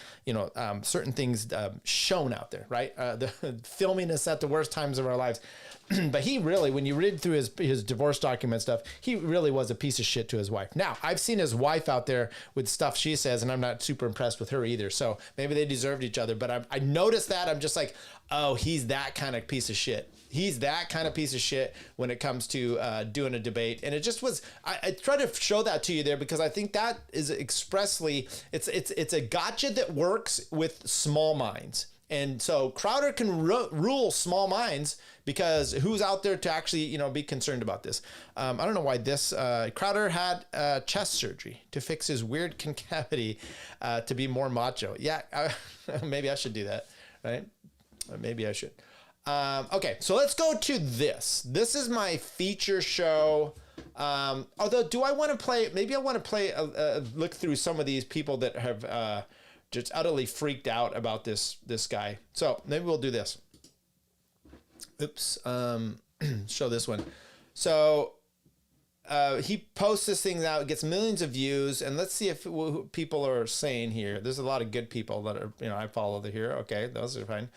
certain things shown out there, right? The filming us at the worst times of our lives. But he really, when you read through his divorce document stuff, he really was a piece of shit to his wife. Now, I've seen his wife out there with stuff she says, and I'm not super impressed with her either. So maybe they deserved each other. But I noticed that. I'm just like, oh, he's that kind of piece of shit. He's that kind of piece of shit when it comes to doing a debate. And it just was, I try to show that to you there because I think that is expressly, it's a gotcha that works with small minds. And so Crowder can rule small minds because who's out there to actually, be concerned about this? I don't know why this, Crowder had chest surgery to fix his weird concavity to be more macho. Yeah, maybe I should do that, right? Maybe I should. Okay, so let's go to this. This is my feature show. Although, do I want to play, maybe I want to play, look through some of these people that have just utterly freaked out about this guy. So maybe we'll do this. Oops. Show this one. So he posts this thing out, gets millions of views, and let's see if people are saying here. There's a lot of good people that are, I follow here. Okay, those are fine.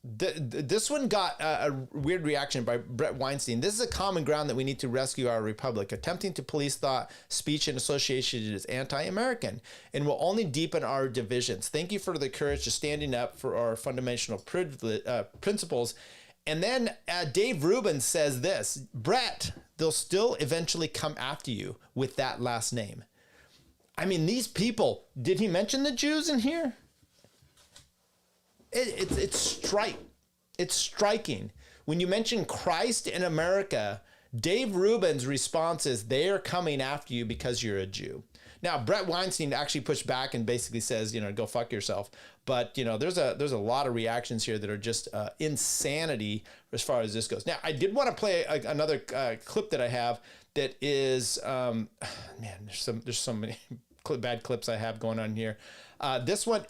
This one got a weird reaction by Brett Weinstein. This is a common ground that we need to rescue our republic. Attempting to police thought, speech, and association is anti-American and will only deepen our divisions. Thank you for the courage to standing up for our fundamental principles. And then Dave Rubin says this, Brett, they'll still eventually come after you with that last name. I mean, these people, did he mention the Jews in here? It's striking. When you mention Christ in America, Dave Rubin's response is they are coming after you because you're a Jew. Now, Brett Weinstein actually pushed back and basically says, go fuck yourself. But, there's a lot of reactions here that are just insanity as far as this goes. Now, I did want to play another clip that I have that is, man, there's so many bad clips I have going on here. This one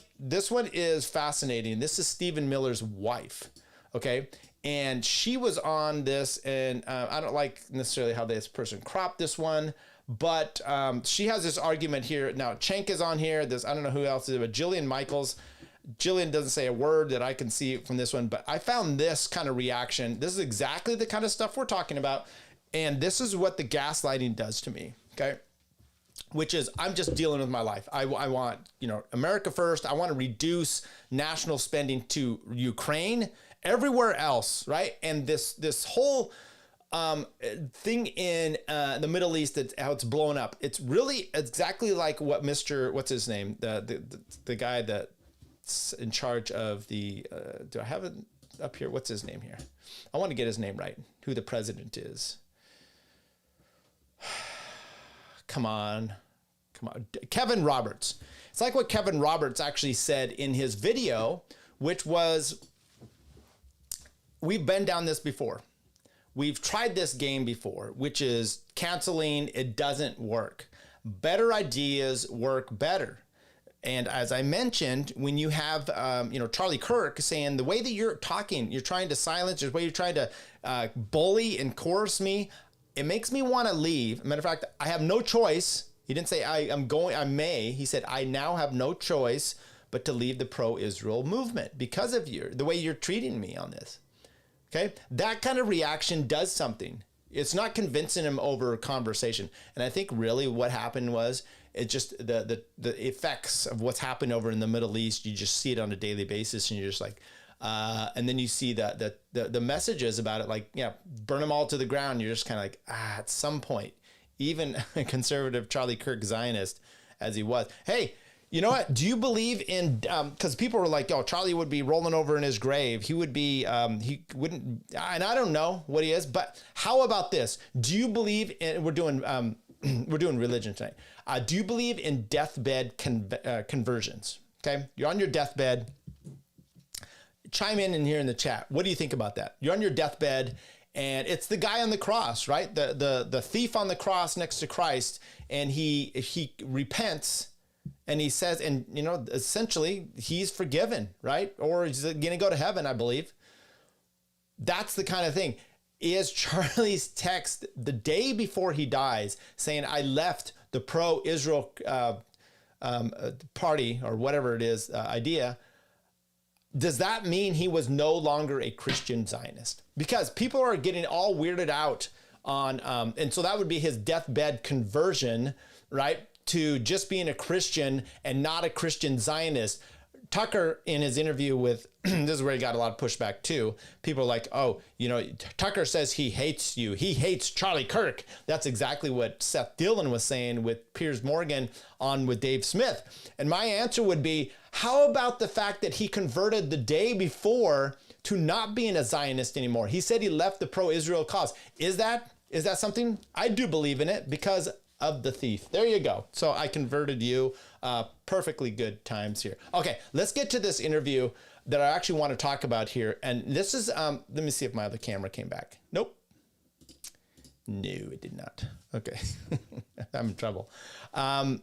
is fascinating. This is Stephen Miller's wife. Okay. And she was on this, and I don't like necessarily how this person cropped this one, but she has this argument here. Now, Cenk is on here. I don't know who else is, but Jillian Michaels. Jillian doesn't say a word that I can see from this one, but I found this kind of reaction. This is exactly the kind of stuff we're talking about. And this is what the gaslighting does to me. Okay. Which is, I'm just dealing with my life. I want, America first. I want to reduce national spending to Ukraine, everywhere else, right? And this whole thing in the Middle East, how it's blown up. It's really exactly like what what's his name? The guy that's in charge of the, do I have it up here? What's his name here? I want to get his name right, who the president is. Come on. Kevin Roberts. It's like what Kevin Roberts actually said in his video, which was, we've been down this before. We've tried this game before, which is canceling. It doesn't work. Better ideas work better. And as I mentioned, when you have, Charlie Kirk saying the way that you're talking, you're trying to silence, the way you're trying to bully and coerce me, it makes me want to leave. Matter of fact, I have no choice. He didn't say I may. He said, I now have no choice but to leave the pro-Israel movement because of the way you're treating me on this. Okay, that kind of reaction does something. It's not convincing him over conversation. And I think really what happened was it just the effects of what's happened over in the Middle East. You just see it on a daily basis, and you're just like, and then you see the messages about it, like, yeah, burn them all to the ground. You're just kind of like, at some point, even a conservative Charlie Kirk Zionist as he was, hey, you know what? Do you believe in, because people were like, oh, Charlie would be rolling over in his grave. He would be, he wouldn't, and I don't know what he is, but how about this? Do you believe in, we're doing religion tonight. Do you believe in deathbed conversions? Okay. You're on your deathbed. Chime in here in the chat. What do you think about that? You're on your deathbed and it's the guy on the cross, right? The thief on the cross next to Christ. And he repents. And he says, and you know, essentially he's forgiven, right? Or he's going to go to heaven, I believe. That's the kind of thing. Is Charlie's text the day before he dies saying, I left the pro-Israel party or whatever it is, idea. Does that mean he was no longer a Christian Zionist? Because people are getting all weirded out on, and so that would be his deathbed conversion, right? To just being a Christian and not a Christian Zionist. Tucker, in his interview with, this is where he got a lot of pushback too. People are like, oh, you know, Tucker says he hates you. He hates Charlie Kirk. That's exactly what Seth Dillon was saying with Piers Morgan on with Dave Smith. And my answer would be, how about the fact that he converted the day before to not being a Zionist anymore? He said he left the pro-Israel cause. Is that something? I do believe in it because of the thief. There you go. So I converted you. Perfectly good times here. Okay, let's get to this interview that I actually want to talk about here. And this is, let me see if my other camera came back. Nope. No, it did not. Okay, I'm in trouble. I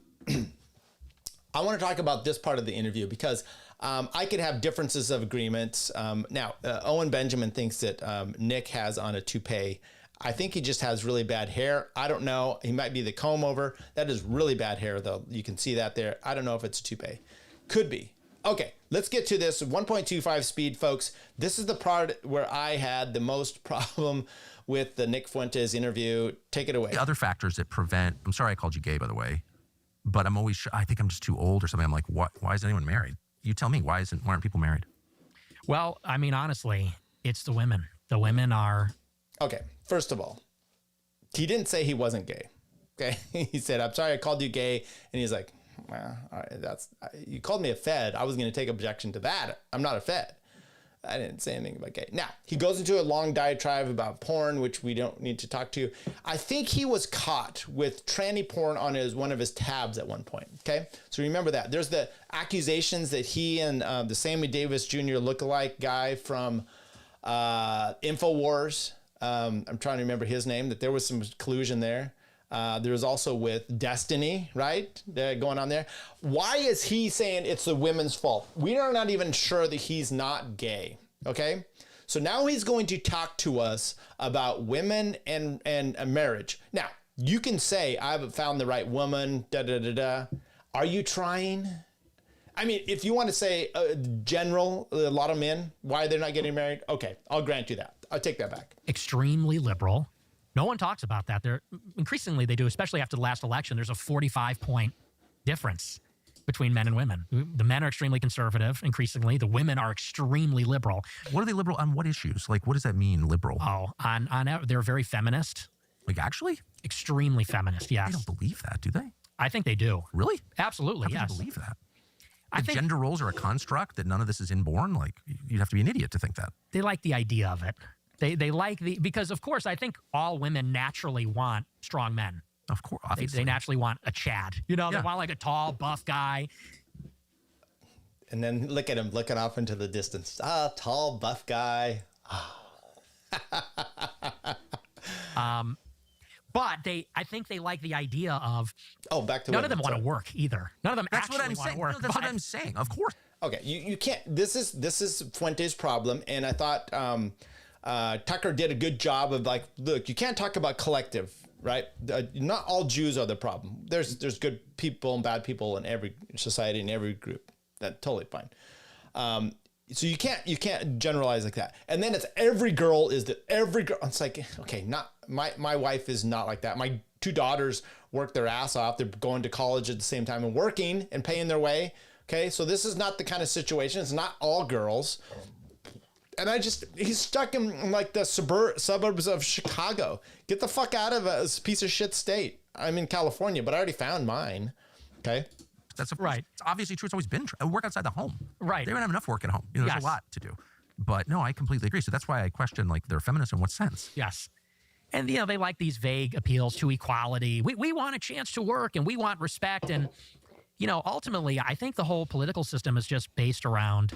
want to talk about this part of the interview because I could have differences of agreements. Now, Owen Benjamin thinks that Nick has on a toupee. I think he just has really bad hair. I don't know. He might be the comb over. That is really bad hair, though. You can see that there. I don't know if it's a toupee. Could be. Okay, let's get to this 1.25 speed, folks. This is the part where I had the most problem with the Nick Fuentes interview. Take it away. The other factors that prevent, I'm sorry I called you gay, by the way, but I'm always, I think I'm just too old or something. I'm like, why is anyone married? You tell me, why aren't people married? Well, I mean, honestly, it's the women. The women are... Okay, first of all, he didn't say he wasn't gay. Okay, he said, I'm sorry I called you gay. And he's like, well, all right, you called me a fed. I was going to take objection to that. I'm not a fed. I didn't say anything about gay. Now, he goes into a long diatribe about porn, which we don't need to talk to. I think he was caught with tranny porn on one of his tabs at one point, okay? So remember that. There's the accusations that he and the Sammy Davis Jr. lookalike guy from InfoWars, I'm trying to remember his name, that there was some collusion there. There was also with Destiny, right? Going on there. Why is he saying it's the women's fault? We are not even sure that he's not gay, okay? So now he's going to talk to us about women and marriage. Now, you can say, I haven't found the right woman, da-da-da-da. Are you trying? I mean, if you want to say general, a lot of men, why they're not getting married, okay, I'll grant you that. I'll take that back. Extremely liberal. No one talks about that. Increasingly they do, especially after the last election. There's a 45-point difference between men and women. The men are extremely conservative, increasingly. The women are extremely liberal. What are they liberal on? What issues? Like, what does that mean, liberal? Oh, they're very feminist. Like, actually? Extremely feminist, yes. They don't believe that, do they? I think they do. Really? Absolutely, How yes. can you believe that? If gender roles are a construct, that none of this is inborn, like, you'd have to be an idiot to think that. They like the idea of it. They like because of course I think all women naturally want strong men. Of course, obviously. They naturally want a Chad. You know, they want like a tall, buff guy. And then look at him looking off into the distance. Ah, tall, buff guy. But I think they like the idea of. Oh, back to none of them want to work either. None of them That's actually what I'm want saying. to work. No, that's what I'm saying. Of course. Okay, you can't. This is Fuentes' problem, and I thought Tucker did a good job of like, look, you can't talk about collective, right? Not all Jews are the problem. There's good people and bad people in every society, in every group. That's totally fine. So you can't generalize like that. And then it's every girl is that every girl. It's like, okay, not my wife is not like that. My 2 daughters work their ass off. They're going to college at the same time and working and paying their way. Okay, so this is not the kind of situation. It's not all girls. And he's stuck in like the suburbs of Chicago. Get the fuck out of this piece of shit state. I'm in California, but I already found mine. Okay. That's right. It's obviously true. It's always been true. Work outside the home. Right. They don't have enough work at home. There's a lot to do. But no, I completely agree. So that's why I question like they're feminists in what sense? Yes. And, they like these vague appeals to equality. We want a chance to work and we want respect. And, ultimately, I think the whole political system is just based around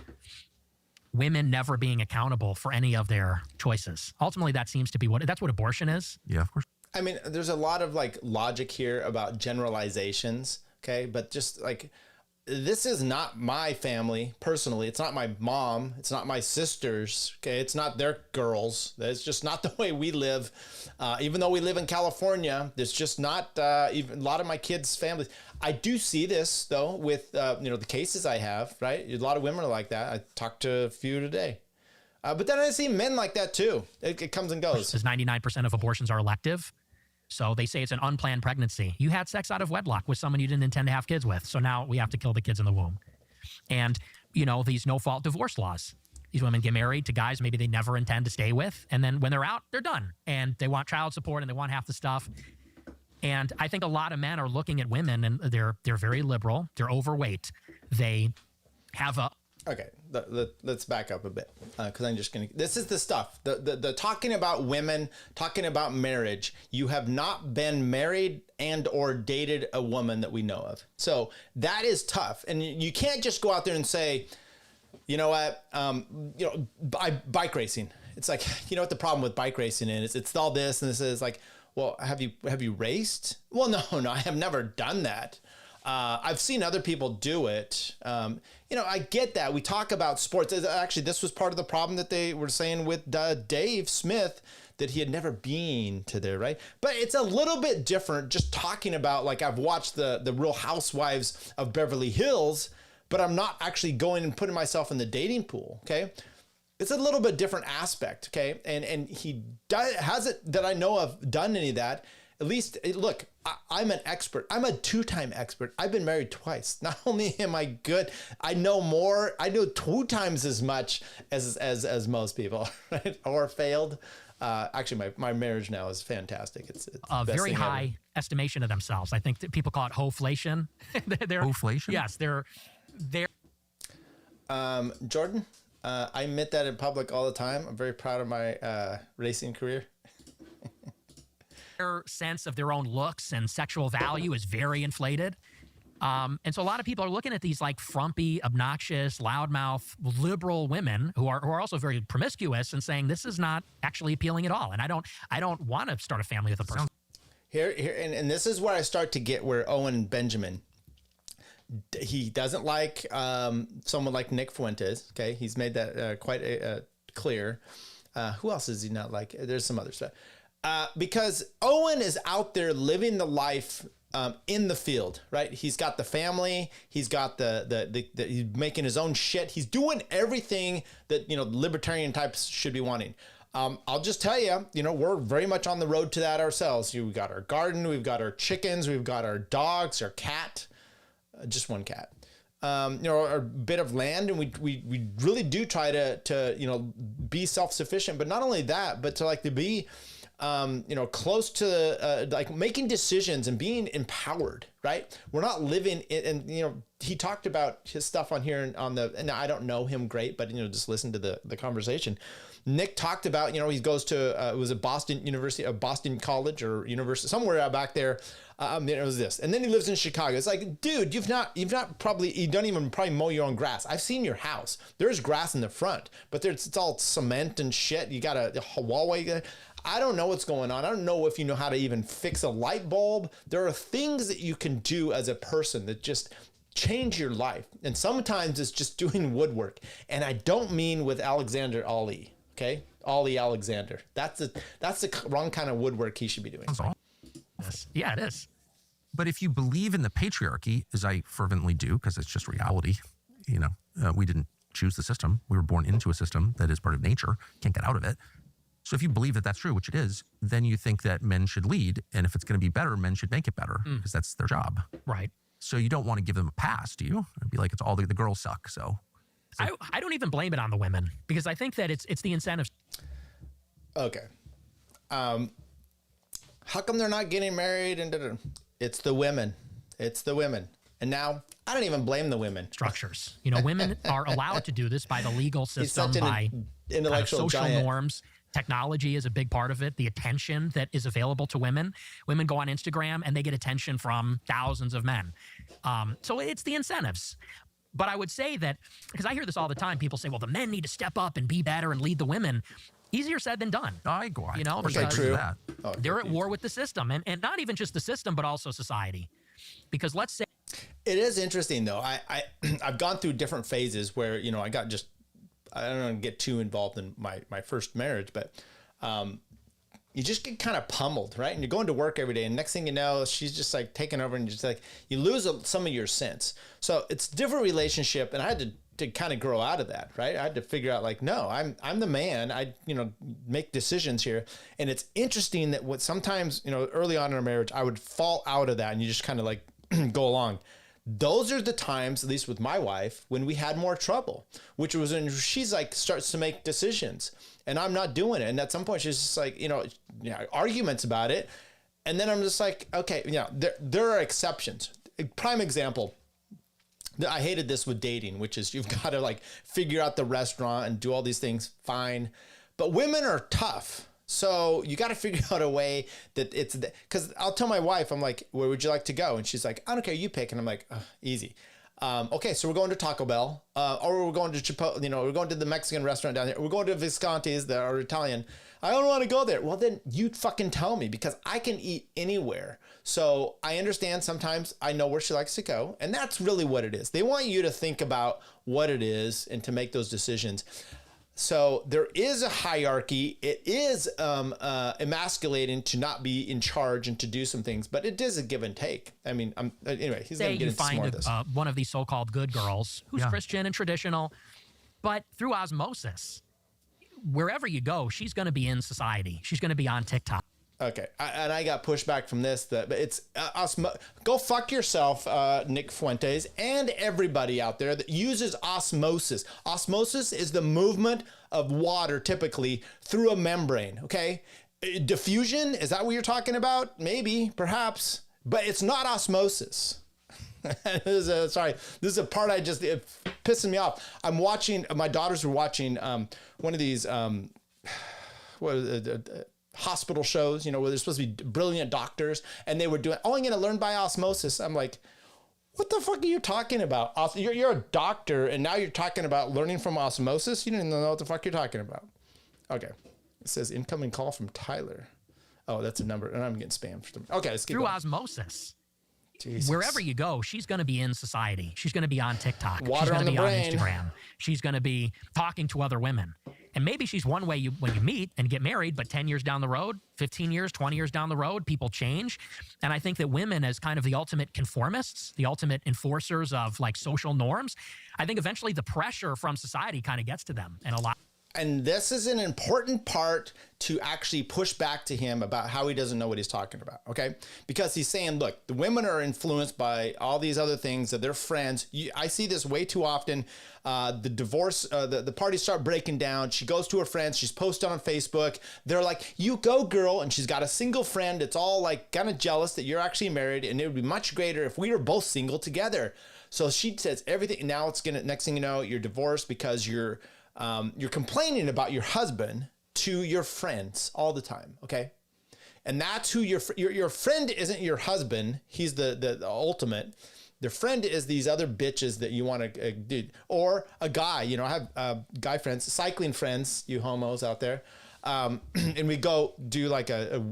women never being accountable for any of their choices. Ultimately, that seems to be that's what abortion is. Yeah, of course. I mean, there's a lot of like logic here about generalizations. Okay. But just like, this is not my family personally. It's not my mom. It's not my sisters. Okay. It's not their girls. It's just not the way we live. Even though we live in California, there's just not even a lot of my kids' families. I do see this though with, the cases I have, right? A lot of women are like that. I talked to a few today. But then I see men like that too. It comes and goes. Because 99% of abortions are elective. So they say it's an unplanned pregnancy. You had sex out of wedlock with someone you didn't intend to have kids with. So now we have to kill the kids in the womb. And, these no-fault divorce laws. These women get married to guys maybe they never intend to stay with. And then when they're out, they're done. And they want child support and they want half the stuff. And I think a lot of men are looking at women and they're very liberal. They're overweight. They have a... Okay, let's back up a bit because I'm just going to... This is the stuff. The talking about women, talking about marriage. You have not been married and or dated a woman that we know of. So that is tough. And you can't just go out there and say, you know what, bike racing. It's like, what the problem with bike racing is? It's all this and this is like, well, have you raced? Well, no, I have never done that. I've seen other people do it. I get that. We talk about sports. Actually, this was part of the problem that they were saying with Dave Smith, that he had never been to there, right? But it's a little bit different just talking about, like, I've watched the Real Housewives of Beverly Hills, but I'm not actually going and putting myself in the dating pool, okay? It's a little bit different aspect, okay? And he hasn't, that I know of, done any of that. At least, look, I'm an expert. I'm a 2-time expert. I've been married twice. Not only am I good, I know more. I know 2 times as much as most people, right? Or failed. Actually, my marriage now is fantastic. It's a very high ever. Estimation of themselves. I think that people call it hoflation. Hoflation? Yes, they're. Jordan, I admit that in public all the time. I'm very proud of my racing career. Their sense of their own looks and sexual value is very inflated. And so a lot of people are looking at these like frumpy, obnoxious, loudmouth, liberal women who are also very promiscuous and saying this is not actually appealing at all. And I don't want to start a family with a person. Here, and this is where I start to get where Owen Benjamin, he doesn't like someone like Nick Fuentes. Okay, he's made that quite clear. Who else does he not like? There's some other stuff. Because Owen is out there living the life in the field, right? He's got the family. He's got he's making his own shit. He's doing everything that, libertarian types should be wanting. I'll just tell you, we're very much on the road to that ourselves. We've got our garden, we've got our chickens, we've got our dogs, our cat, just one cat. A bit of land, and we really do try to be self-sufficient. But not only that, but to be close to like making decisions and being empowered, right? We're not living in, and he talked about his stuff on here and I don't know him great, but just listen to the conversation. Nick talked about, he goes to, it was a Boston College or university, somewhere out back there. It was this. And then he lives in Chicago. It's like, dude, you don't even probably mow your own grass. I've seen your house. There's grass in the front, but it's all cement and shit. You got a wallway. I don't know what's going on. I don't know if you know how to even fix a light bulb. There are things that you can do as a person that just change your life. And sometimes it's just doing woodwork. And I don't mean with Alexander Ali. Okay, Ollie Alexander. That's the wrong kind of woodwork he should be doing. Yes. Yeah, it is. But if you believe in the patriarchy, as I fervently do, because it's just reality, We didn't choose the system. We were born into a system that is part of nature, can't get out of it. So if you believe that that's true, which it is, then you think that men should lead. And if it's going to be better, men should make it better because that's their job. Right. So you don't want to give them a pass, do you? It'd be like, it's all the girls suck. So I don't even blame it on the women because I think that it's the incentives. Okay. How come they're not getting married? And it's the women. It's the women. And now I don't even blame the women. Structures. Women are allowed to do this by the legal system, by intellectual social giant. norms. Technology is a big part of it. The attention that is available to women. Women go on Instagram and they get attention from thousands of men. So it's the incentives. But I would say that, because I hear this all the time, people say, well, the men need to step up and be better and lead the women. Easier said than done. I go on. Because true. they're at war with the system. And not even just the system, but also society. Because let's say... It is interesting, though. I've gone through different phases where, I don't want to get too involved in my first marriage, but you just get kind of pummeled, right? And you're going to work every day, and next thing you know, she's just like taking over, and just like you lose some of your sense. So it's a different relationship, and I had to kind of grow out of that, right? I had to figure out like, no, I'm the man. I make decisions here, and it's interesting that what sometimes early on in our marriage, I would fall out of that, and you just kind of like go along. Those are the times, at least with my wife, when we had more trouble, which was when she's like starts to make decisions and I'm not doing it. And at some point she's just like, arguments about it. And then I'm just like, okay, there are exceptions. A prime example. I hated this with dating, which is you've got to like figure out the restaurant and do all these things. Fine. But women are tough. So you got to figure out a way that it's because I'll tell my wife, I'm like, where would you like to go? And she's like, I don't care, you pick. And I'm like, easy. Okay, so we're going to Taco Bell, or we're going to Chipotle, we're going to the Mexican restaurant down here. We're going to Visconti's, that are Italian. I don't want to go there. Well, then you fucking tell me because I can eat anywhere. So I understand sometimes I know where she likes to go. And that's really what it is. They want you to think about what it is and to make those decisions. So there is a hierarchy. It is emasculating to not be in charge and to do some things, but it is a give and take. I mean, anyway, he's going to get into some more of this. One of these so-called good girls who's Christian and traditional, but through osmosis, wherever you go, she's going to be in society. She's going to be on TikTok. Okay, and I got pushback from this, but it's go fuck yourself, Nick Fuentes, and everybody out there that uses osmosis. Osmosis is the movement of water typically through a membrane, okay? Diffusion, is that what you're talking about? Maybe, perhaps, but it's not osmosis. This is a part it's pissing me off. I'm watching, my daughters were watching one of these, hospital shows, where they're supposed to be brilliant doctors, and they were doing, I'm going to learn by osmosis. I'm like, what the fuck are you talking about? You're a doctor, and now you're talking about learning from osmosis? You don't even know what the fuck you're talking about. Okay. It says incoming call from Tyler. Oh, that's a number, and I'm getting spammed. Okay, let's keep through going. Osmosis. Jesus. Wherever you go, she's going to be in society. She's going to be on TikTok. Water she's going to be brain. on Instagram. She's going to be talking to other women. And maybe she's one way when you meet and get married, but 10 years down the road, 15 years, 20 years down the road, people change. And I think that women, as kind of the ultimate conformists, the ultimate enforcers of like social norms, I think eventually the pressure from society kind of gets to them. And a lot. And this is an important part to actually push back to him about how he doesn't know what he's talking about, okay? Because he's saying, look, the women are influenced by all these other things, that they're friends. I see this way too often. The divorce, the parties start breaking down. She goes to her friends. She's posted on Facebook. They're like, you go, girl. And she's got a single friend. It's all like kind of jealous that you're actually married. And it would be much greater if we were both single together. So she says everything. Now it's going to, next thing you know, you're divorced because you're complaining about your husband to your friends all the time, okay? And that's who your friend isn't your husband. He's the ultimate. Their friend is these other bitches that you want to do, or a guy. I have guy friends, cycling friends, you homos out there, and we go do like a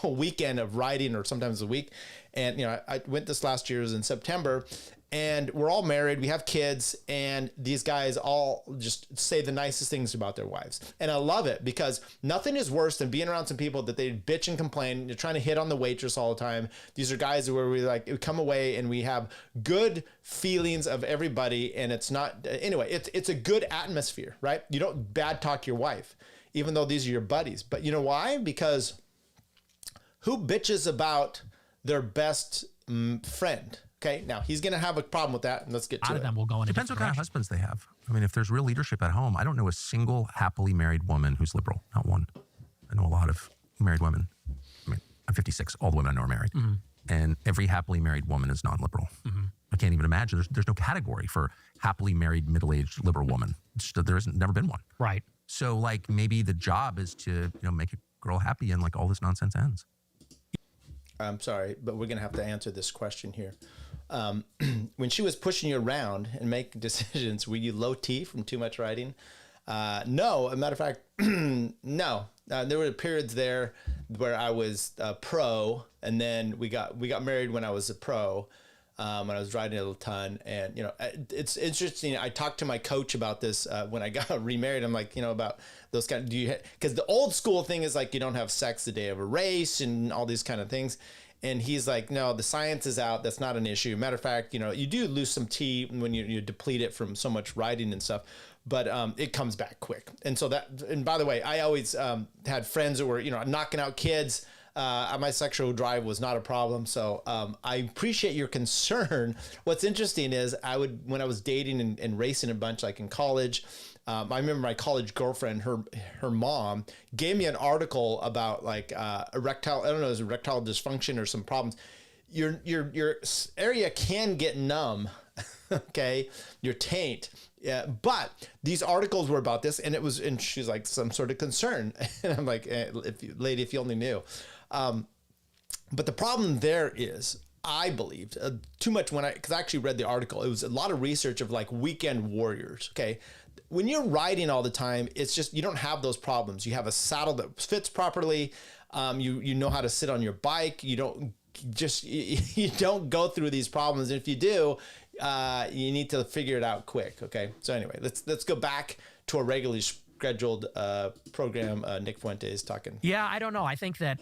weekend of riding, or sometimes a week. And I went this last year, it was in September. and we're all married, we have kids, and these guys all just say the nicest things about their wives. And I love it because nothing is worse than being around some people that they bitch and complain. You're trying to hit on the waitress all the time. These are guys where we come away and we have good feelings of everybody, and it's not, anyway, it's a good atmosphere, right? You don't bad talk your wife, even though these are your buddies. But you know why? Because who bitches about their best friend? Okay, now he's going to have a problem with that, and let's get to it. A lot of them will go in. Depends what kind of husbands they have. I mean, if there's real leadership at home, I don't know a single happily married woman who's liberal. Not one. I know a lot of married women. I mean, I'm 56. All the women I know are married. And every happily married woman is non-liberal. I can't even imagine. There's no category for happily married, middle-aged liberal woman. There hasn't never been one. Right. So, like, maybe the job is to, make a girl happy and, like, all this nonsense ends. I'm sorry, but we're going to have to answer this question here. When she was pushing you around and making decisions, were you low T from too much writing? No, as a matter of fact, no. There were periods there where I was pro, and then we got married when I was a pro, when I was writing a ton. And, it's interesting. I talked to my coach about this when I got remarried. I'm like, about those kind of, because the old school thing is like, you don't have sex the day of a race and all these kind of things. And he's like, no, the science is out. That's not an issue. Matter of fact, you do lose some T when you deplete it from so much writing and stuff, but it comes back quick. And so and by the way, I always had friends that were, knocking out kids. My sexual drive was not a problem. So I appreciate your concern. What's interesting is when I was dating and racing a bunch, like in college, I remember my college girlfriend, her mom gave me an article about like erectile dysfunction or some problems. Your area can get numb, okay? Your taint. Yeah, but these articles were about this, and she's like some sort of concern, and I'm like, if you only knew. But the problem there is, I believed too much because I actually read the article. It was a lot of research of like weekend warriors. Okay. When you're riding all the time, it's just, you don't have those problems. You have a saddle that fits properly. You know how to sit on your bike. You don't go through these problems. And if you do, you need to figure it out quick. Okay. So anyway, let's go back to a regularly scheduled program. Nick Fuentes talking. Yeah, I don't know. I think that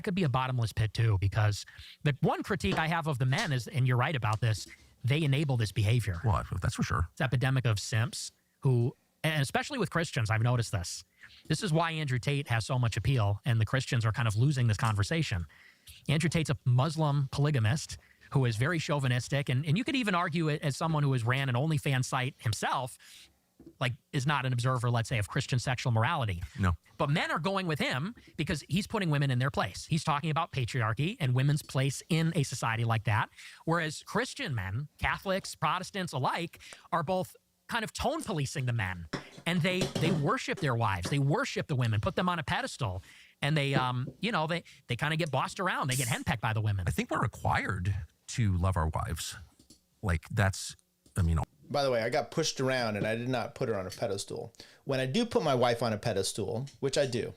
could be a bottomless pit too, because the one critique I have of the men is, and you're right about this, they enable this behavior. Well, that's for sure. This epidemic of simps who, and especially with Christians, I've noticed this. This is why Andrew Tate has so much appeal, and the Christians are kind of losing this conversation. Andrew Tate's a Muslim polygamist who is very chauvinistic, and you could even argue it as someone who has ran an OnlyFans site himself, like is not an observer, let's say, of Christian sexual morality. No. But men are going with him because he's putting women in their place. He's talking about patriarchy and women's place in a society like that. Whereas Christian men, Catholics, Protestants alike, are both kind of tone policing the men. And they worship their wives. They worship the women, put them on a pedestal. And they kind of get bossed around. They get henpecked by the women. I think we're required to love our wives. Like By the way, I got pushed around and I did not put her on a pedestal. When I do put my wife on a pedestal, which I do,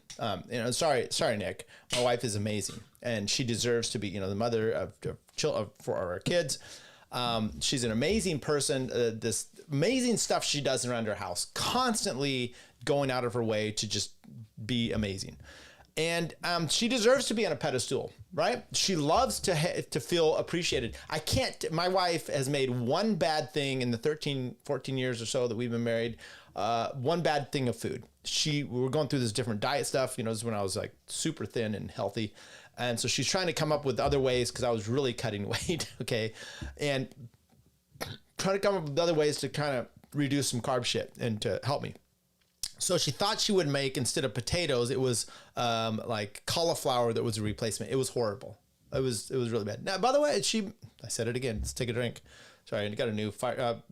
sorry, Nick, my wife is amazing and she deserves to be, the mother of for our kids. She's an amazing person. This amazing stuff she does around her house, constantly going out of her way to just be amazing. And she deserves to be on a pedestal, right? She loves to feel appreciated. My wife has made one bad thing in the 13, 14 years or so that we've been married, one bad thing of food. We were going through this different diet stuff. This is when I was like super thin and healthy. And so she's trying to come up with other ways because I was really cutting weight, okay? And trying to come up with other ways to kind of reduce some carb shit and to help me. So she thought she would make, instead of potatoes, it was like cauliflower that was a replacement. It was horrible. It was really bad. Now, by the way, I said it again. Let's take a drink. Sorry, I got a new band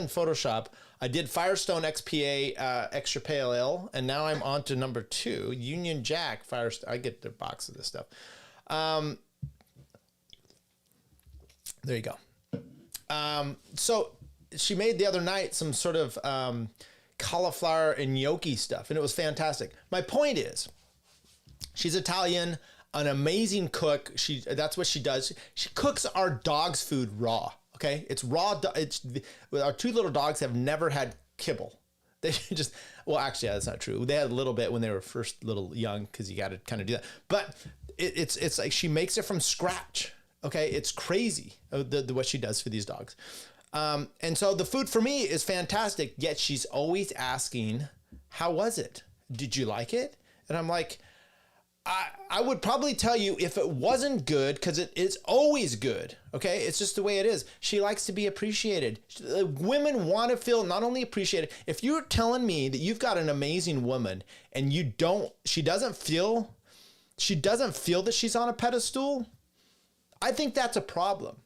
Photoshop. I did Firestone XPA Extra Pale Ale, and now I'm on to number 2, Union Jack Firestone. I get the box of this stuff. There you go. So she made the other night some sort of cauliflower and gnocchi stuff, and it was fantastic. My point is, she's Italian. an amazing cook. That's what she does. She cooks our dog's food raw. Okay, it's raw. Our 2 little dogs have never had kibble. They just, well, actually, that's not true. They had a little bit when they were first little young, because you got to kind of do that. But it's like she makes it from scratch. Okay, it's crazy what she does for these dogs. And so the food for me is fantastic. Yet she's always asking, "How was it? Did you like it?" And I'm like, I would probably tell you if it wasn't good, because it is always good. Okay, it's just the way it is. She likes to be appreciated. Women want to feel not only appreciated. If you're telling me that you've got an amazing woman and she doesn't feel that she's on a pedestal, I think that's a problem.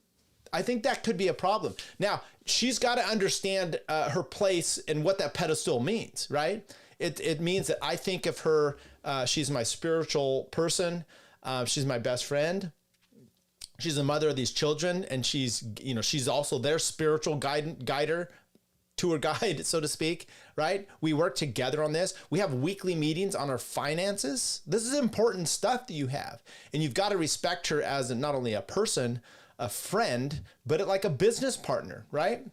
I think that could be a problem. Now, she's got to understand her place and what that pedestal means, right? It means that I think of her, she's my spiritual person. She's my best friend. She's the mother of these children, and she's also their spiritual guider, tour guide, so to speak, right? We work together on this. We have weekly meetings on our finances. This is important stuff that you have, and you've got to respect her as not only a person, a friend, but like a business partner, right?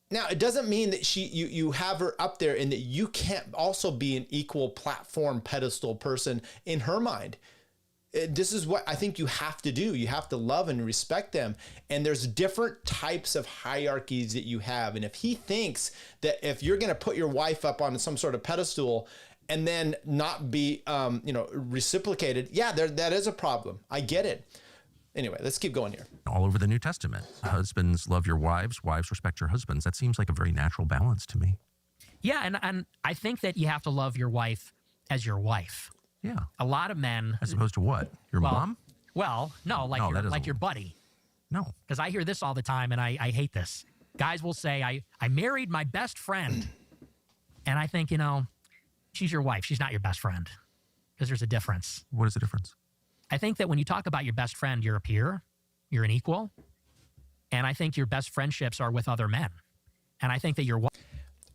Now, it doesn't mean that you have her up there and that you can't also be an equal platform pedestal person in her mind. This is what I think you have to do. You have to love and respect them. And there's different types of hierarchies that you have. And if he thinks that if you're going to put your wife up on some sort of pedestal and then not be, reciprocated, yeah, that is a problem. I get it. Anyway, let's keep going here. All over the New Testament. Husbands love your wives, wives respect your husbands. That seems like a very natural balance to me. Yeah, and I think that you have to love your wife as your wife. Yeah. A lot of men... As opposed to what? Your mom? Well, no, like your buddy. No. Because I hear this all the time, and I hate this. Guys will say, I married my best friend. And I think, she's your wife. She's not your best friend. Because there's a difference. What is the difference? I think that when you talk about your best friend, you're a peer. You're an equal. And I think your best friendships are with other men. And I think that your wife...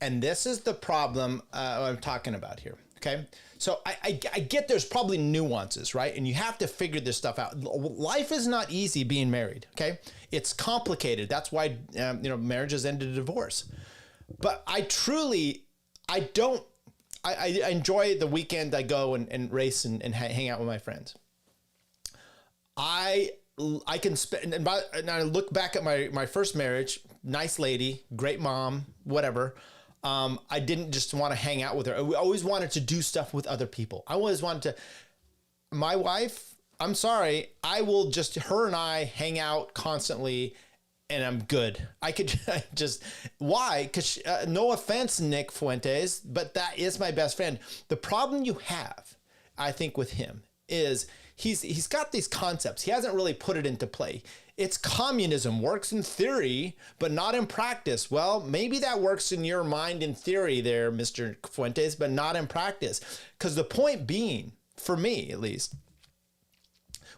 And this is the problem I'm talking about here. Okay. So I get there's probably nuances, right? And you have to figure this stuff out. Life is not easy being married. Okay. It's complicated. That's why, marriages end in divorce. But I enjoy the weekend I go and race and hang out with my friends. I can spend, and I look back at my first marriage, nice lady, great mom, whatever. I didn't just want to hang out with her. I always wanted to do stuff with other people. I always wanted to, my wife, I'm sorry, her and I hang out constantly and I'm good. Why? Because no offense, Nick Fuentes, but that is my best friend. The problem you have, I think, with him is he's got these concepts. He hasn't really put it into play. It's communism, works in theory, but not in practice. Well, maybe that works in your mind in theory there, Mr. Fuentes, but not in practice. Because the point being, for me at least,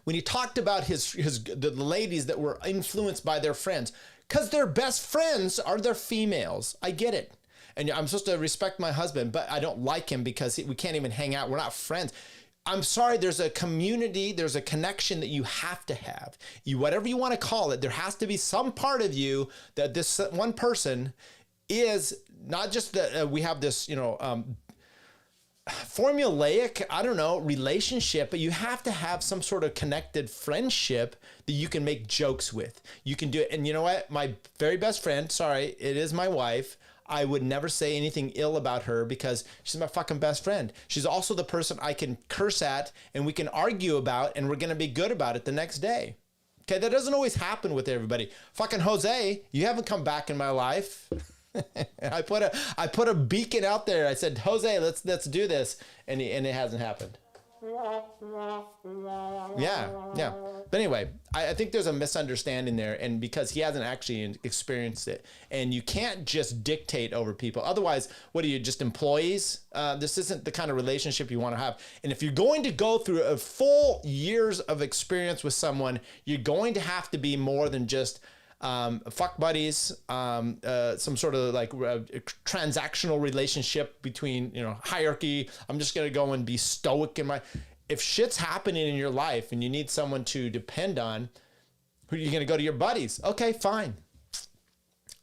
when he talked about the ladies that were influenced by their friends, because their best friends are their females. I get it. And I'm supposed to respect my husband, but I don't like him because we can't even hang out. We're not friends. I'm sorry, there's a community, there's a connection that you have to have. Whatever you want to call it, there has to be some part of you that this one person is not just that we have this, formulaic, relationship, but you have to have some sort of connected friendship that you can make jokes with. You can do it. And you know what? My very best friend, sorry, it is my wife. I would never say anything ill about her because she's my fucking best friend. She's also the person I can curse at and we can argue about and we're going to be good about it the next day. Okay, that doesn't always happen with everybody. Fucking Jose, you haven't come back in my life. I put a beacon out there. I said, Jose, let's do this, and it hasn't happened. Yeah. But anyway, I think there's a misunderstanding there, and because he hasn't actually experienced it, and you can't just dictate over people. Otherwise, what are you, just employees? This isn't the kind of relationship you want to have. And if you're going to go through a full years of experience with someone, you're going to have to be more than just fuck buddies, some sort of like transactional relationship between, hierarchy. I'm just going to go and be stoic in if shit's happening in your life and you need someone to depend on, who are you going to go to? Your buddies? Okay, fine.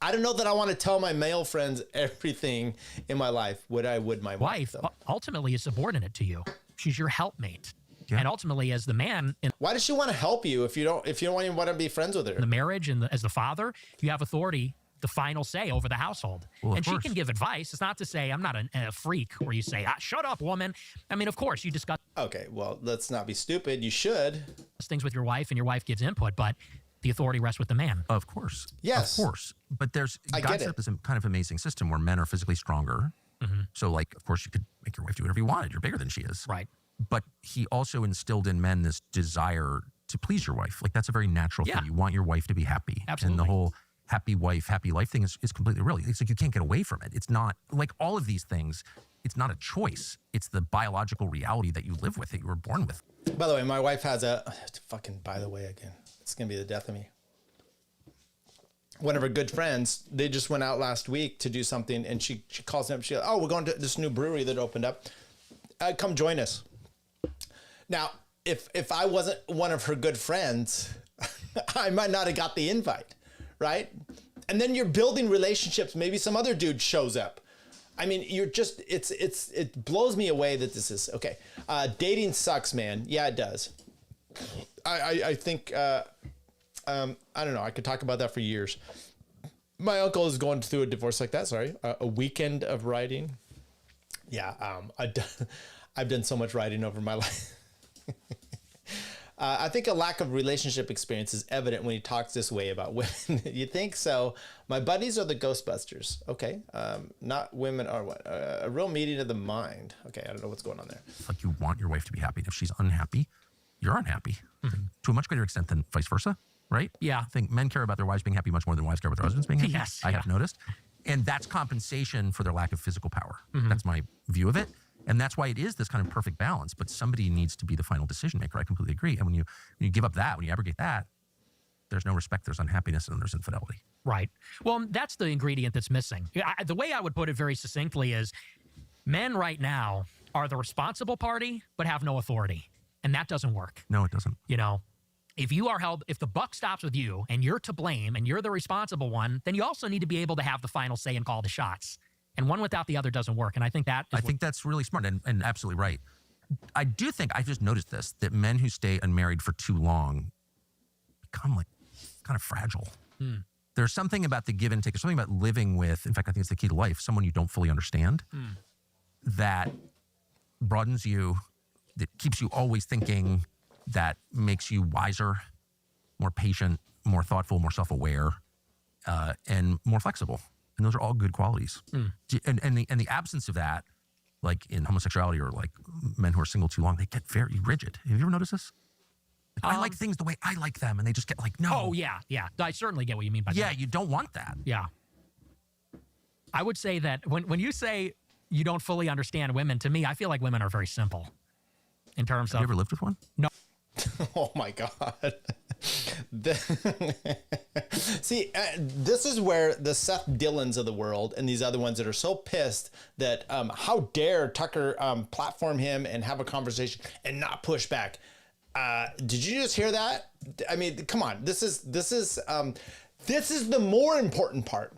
I don't know that I want to tell my male friends everything in my life. I would my wife ultimately is subordinate to you. She's your helpmate. Yeah. And ultimately, as the man, why does she want to help you if you don't even want to be friends with her? The marriage and as the father, you have authority, the final say over the household, and she can give advice. It's not to say I'm not a freak where you say, "Shut up, woman." I mean, of course, you discuss. Okay, well, let's not be stupid. You should things with your wife, and your wife gives input, but the authority rests with the man. Of course, yes, of course. But I God get set it. up this kind of amazing system where men are physically stronger. So, like, of course, you could make your wife do whatever you wanted. You're bigger than she is, right? But he also instilled in men this desire to please your wife. Like, that's a very natural thing. You want your wife to be happy. Absolutely. And the whole happy wife, happy life thing is completely real. It's like you can't get away from it. It's not like all of these things. It's not a choice. It's the biological reality that you live with, that you were born with. By the way, my wife has by the way again. It's going to be the death of me. One of her good friends, they just went out last week to do something, and she calls him up. She's like, "Oh, we're going to this new brewery that opened up. Come join us." Now, if I wasn't one of her good friends, I might not have got the invite, right? And then you're building relationships. Maybe some other dude shows up. I mean, it blows me away that this is okay. Dating sucks, man. Yeah, it does. I think I don't know. I could talk about that for years. My uncle is going through a divorce like that. Sorry, a weekend of writing. Yeah, I've done so much writing over my life. I think a lack of relationship experience is evident when he talks this way about women. You think so? My buddies are the Ghostbusters. Okay. Not women are what? A real meeting of the mind. Okay. I don't know what's going on there. It's like you want your wife to be happy. If she's unhappy, you're unhappy to a much greater extent than vice versa, right? Yeah. I think men care about their wives being happy much more than wives care about their husbands being happy. Yes. I have noticed. And that's compensation for their lack of physical power. That's my view of it. And that's why it is this kind of perfect balance, but somebody needs to be the final decision maker. I completely agree. And when you give up that, when you abrogate that, there's no respect, there's unhappiness, and there's infidelity. Right. Well, that's the ingredient that's missing. The way I would put it very succinctly is men right now are the responsible party, but have no authority. And that doesn't work. No, it doesn't. You know, if the buck stops with you and you're to blame and you're the responsible one, then you also need to be able to have the final say and call the shots. And one without the other doesn't work. And I think that's really smart and absolutely right. I do think, I just noticed this, that men who stay unmarried for too long become like kind of fragile. There's something about the give and take. There's something about living with, in fact, I think it's the key to life, someone you don't fully understand, that broadens you, that keeps you always thinking, that makes you wiser, more patient, more thoughtful, more self-aware, and more flexible. And those are all good qualities. And the absence of that, like in homosexuality or like men who are single too long, they get very rigid. Have you ever noticed this? Like, I like things the way I like them, and they just get like, no. Oh, yeah. I certainly get what you mean by that. Yeah, you don't want that. Yeah. I would say that when you say you don't fully understand women, to me, I feel like women are very simple in terms of... Have you ever lived with one? No. Oh my God. See, this is where the Seth Dillons of the world and these other ones that are so pissed that how dare Tucker platform him and have a conversation and not push back. Did you just hear that? I mean, come on. This is the more important part.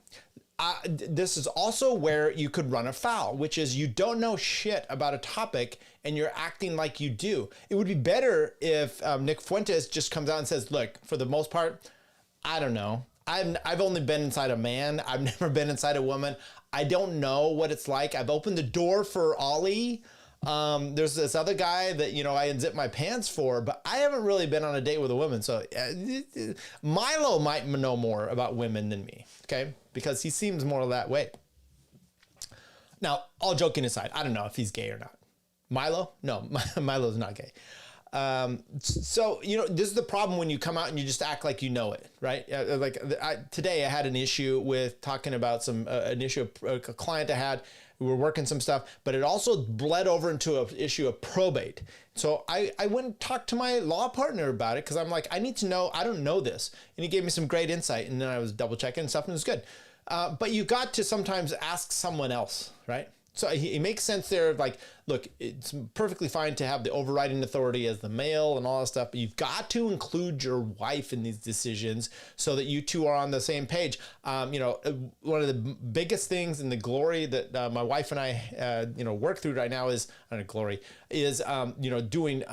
This is also where you could run afoul, which is you don't know shit about a topic and you're acting like you do. It would be better if Nick Fuentes just comes out and says, look, for the most part, I don't know. I've only been inside a man. I've never been inside a woman. I don't know what it's like. I've opened the door for Ollie. There's this other guy that, I unzip my pants for, but I haven't really been on a date with a woman. So Milo might know more about women than me. Okay. Because he seems more that way. Now, all joking aside, I don't know if he's gay or not. Milo? No, Milo's not gay. So, this is the problem when you come out and you just act like you know it, right? Today I had an issue with talking about an issue of a client I had. We were working some stuff, but it also bled over into an issue of probate. So I went and talked to my law partner about it because I'm like, I need to know, I don't know this. And he gave me some great insight, and then I was double checking and stuff, and it was good. But you got to sometimes ask someone else, right? So he makes sense there. Like, look, it's perfectly fine to have the overriding authority as the male and all that stuff, but you've got to include your wife in these decisions so that you two are on the same page. One of the biggest things in the glory that my wife and I, work through right now is, doing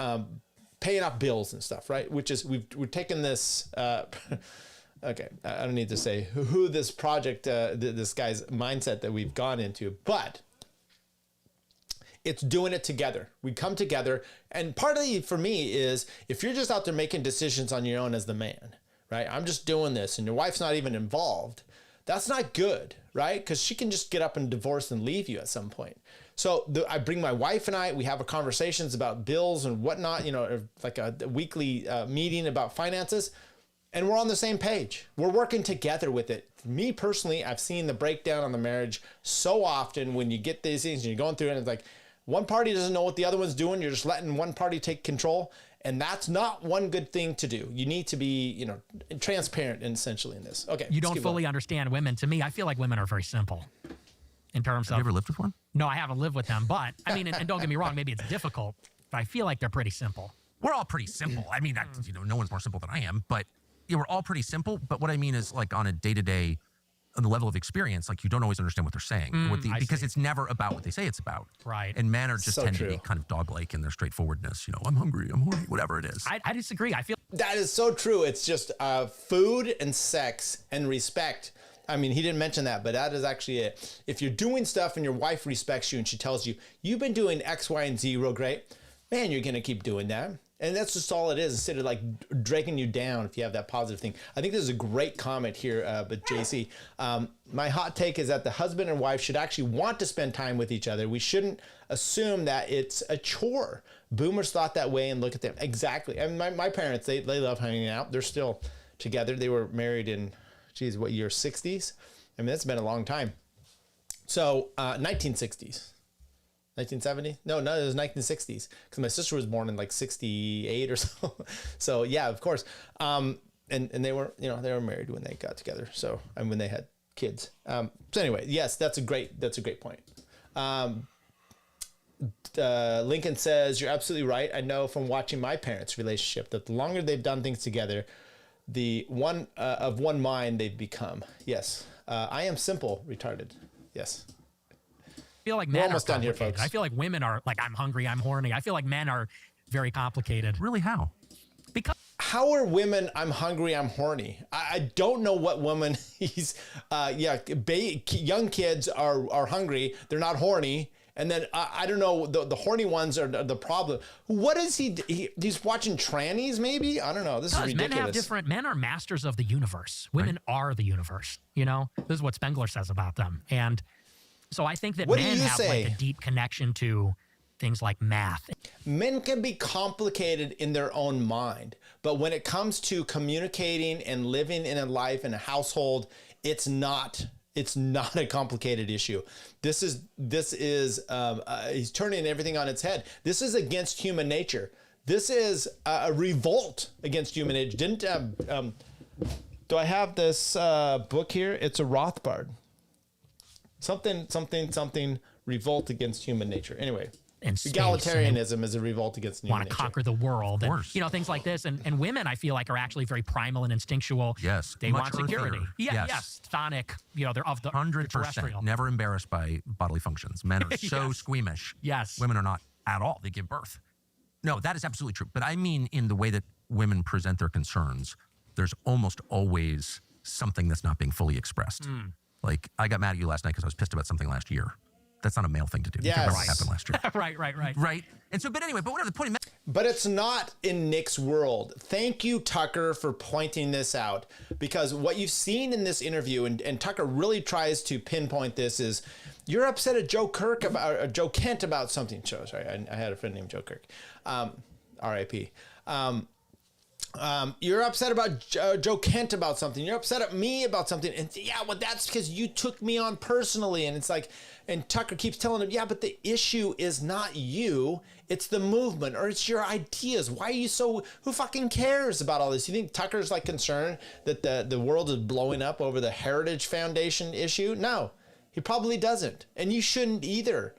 paying off bills and stuff, right? Which is, we've taken this, okay, I don't need to say who this project, this guy's mindset that we've gone into, but it's doing it together. We come together, and partly for me is if you're just out there making decisions on your own as the man, right? I'm just doing this, and your wife's not even involved. That's not good, right? Because she can just get up and divorce and leave you at some point. So I bring my wife and we have conversations about bills and whatnot, like a weekly meeting about finances, and we're on the same page. We're working together with it. For me personally, I've seen the breakdown on the marriage so often when you get these things and you're going through it, and it's like, one party doesn't know what the other one's doing. You're just letting one party take control. And that's not one good thing to do. You need to be, transparent essentially in this. Okay. You don't fully understand women. To me, I feel like women are very simple in terms of... Have you ever lived with one? No, I haven't lived with them. But, I mean, and don't get me wrong, maybe it's difficult, but I feel like they're pretty simple. We're all pretty simple. I mean, no one's more simple than I am, but we're all pretty simple. But what I mean is, like, on a day-to-day, on the level of experience, like, you don't always understand what they're saying because it's never about what they say it's about. Right. And men are just tend to be kind of dog-like in their straightforwardness. I'm hungry, I'm horny, whatever it is. I disagree. I feel that is so true. It's just food and sex and respect. I mean, he didn't mention that, but that is actually it. If you're doing stuff and your wife respects you and she tells you, you've been doing X, Y, and Z real great, man, you're going to keep doing that. And that's just all it is, instead of like dragging you down if you have that positive thing. I think this is a great comment here, but JC, my hot take is that the husband and wife should actually want to spend time with each other. We shouldn't assume that it's a chore. Boomers thought that way, and look at them. Exactly. I mean, my parents, they love hanging out. They're still together. They were married in, what year, 60s? I mean, that's been a long time. So 1960s. 1970? No, it was 1960s because my sister was born in like 68 or so. So yeah, of course. And they were, they were married when they got together. So, and when they had kids. So anyway, yes, that's a great point. Lincoln says, you're absolutely right. I know from watching my parents' relationship that the longer they've done things together, the one of one mind they've become. Yes. I am simple, retarded. Yes. I feel like men are complicated. Here, folks. I feel like women are like, I'm hungry, I'm horny. I feel like men are very complicated. Really? How? Because how are women, I'm hungry, I'm horny? I don't know what woman he's, young kids are hungry, they're not horny. And then I don't know, the horny ones are the problem. What is he's watching trannies maybe? I don't know. This is ridiculous. Men are masters of the universe. Women are the universe. This is what Spengler says about them. And so I think that men have like a deep connection to things like math. Men can be complicated in their own mind, but when it comes to communicating and living in a life in a household, it's not a complicated issue. This is he's turning everything on its head. This is against human nature. This is a revolt against human nature. Do I have this book here? It's a Rothbard. Something revolt against human nature. Anyway, egalitarianism is a revolt against human nature. Want to conquer the world, and things like this. And women, I feel like, are actually very primal and instinctual. Yes, they want security. Yes, chthonic. They're of the 100%. Never embarrassed by bodily functions. Men are so squeamish. Yes, women are not at all. They give birth. No, that is absolutely true. But I mean, in the way that women present their concerns, there's almost always something that's not being fully expressed. Like, I got mad at you last night because I was pissed about something last year. That's not a male thing to do. Yes. You can't remember what happened last year. Right. And so, but anyway, but whatever the point. But it's not in Nick's world. Thank you, Tucker, for pointing this out. Because what you've seen in this interview, and Tucker really tries to pinpoint this, is you're upset at Joe Kent about something. Sorry, I had a friend named Joe Kirk. R.I.P. You're upset about Joe Kent about something. You're upset at me about something. And that's because you took me on personally. And it's like, and Tucker keeps telling him, but the issue is not you. It's the movement, or it's your ideas. Why are you who fucking cares about all this? You think Tucker's like concerned that the world is blowing up over the Heritage Foundation issue? No. He probably doesn't, and you shouldn't either.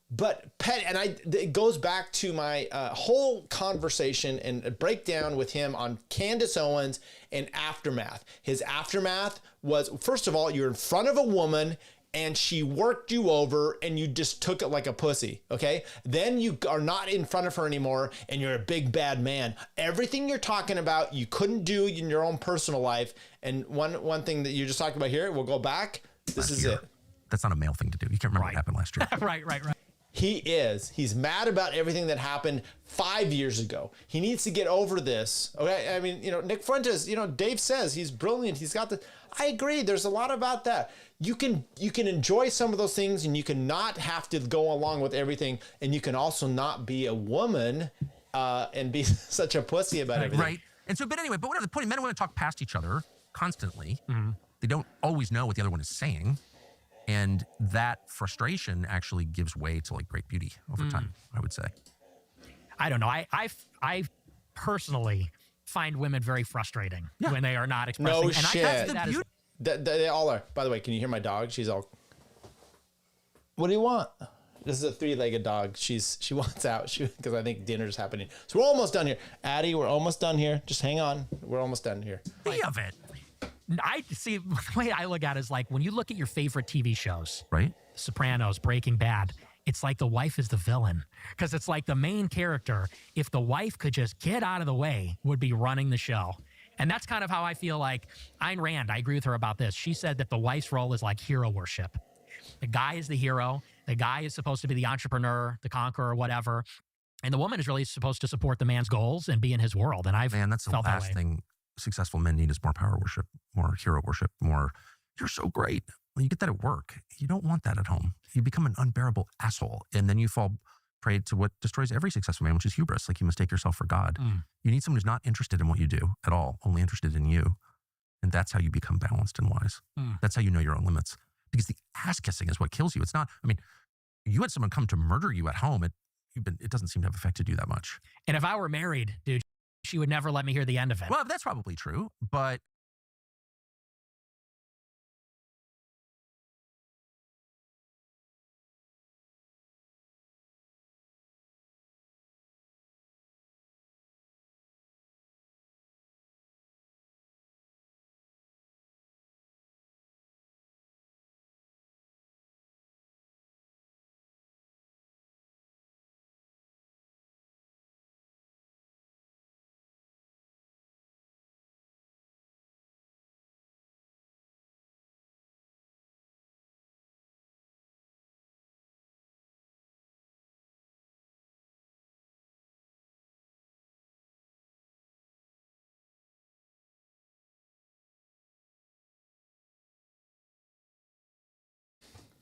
But it goes back to my whole conversation and breakdown with him on Candace Owens and Aftermath. His aftermath was, first of all, you're in front of a woman and she worked you over and you just took it like a pussy, okay? Then you are not in front of her anymore and you're a big bad man. Everything you're talking about, you couldn't do in your own personal life. And one thing that you just talked about here, we'll go back. This is it. That's not a male thing to do. You can't remember what happened last year. Right. He's mad about everything that happened 5 years ago. He needs to get over this. Okay. I mean, Nick Fuentes, Dave says he's brilliant. He's got I agree. There's a lot about that. You can enjoy some of those things and you can not have to go along with everything. And you can also not be a woman and be such a pussy about everything. Right. And so, but whatever the point, men and women talk past each other constantly. Mm-hmm. They don't always know what the other one is saying. And that frustration actually gives way to like great beauty over time, I would say. I don't know. I personally find women very frustrating when they are not expressing. No and shit. That is, they all are. By the way, can you hear my dog? She's all, what do you want? This is a 3-legged dog. She wants out because I think dinner's happening. So we're almost done here. Addie, we're almost done here. Just hang on. We're almost done here. of it. I see, the way I look at it is like when you look at your favorite TV shows, right? Sopranos, Breaking Bad, it's like the wife is the villain because it's like the main character, if the wife could just get out of the way, would be running the show. And that's kind of how I feel like Ayn Rand, I agree with her about this. She said that the wife's role is like hero worship. The guy is the hero. The guy is supposed to be the entrepreneur, the conqueror, whatever. And the woman is really supposed to support the man's goals and be in his world. And that's the felt last thing successful men need is more power worship, more hero worship, more, you're so great. When you get that at work, you don't want that at home. You become an unbearable asshole. And then you fall prey to what destroys every successful man, which is hubris. Like you mistake yourself for God. You need someone who's not interested in what you do at all, only interested in you. And that's how you become balanced and wise. That's how you know your own limits. Because the ass kissing is what kills you. It's not, I mean, you had someone come to murder you at home. It doesn't seem to have affected you that much. And if I were married, dude, she would never let me hear the end of it. Well, that's probably true, but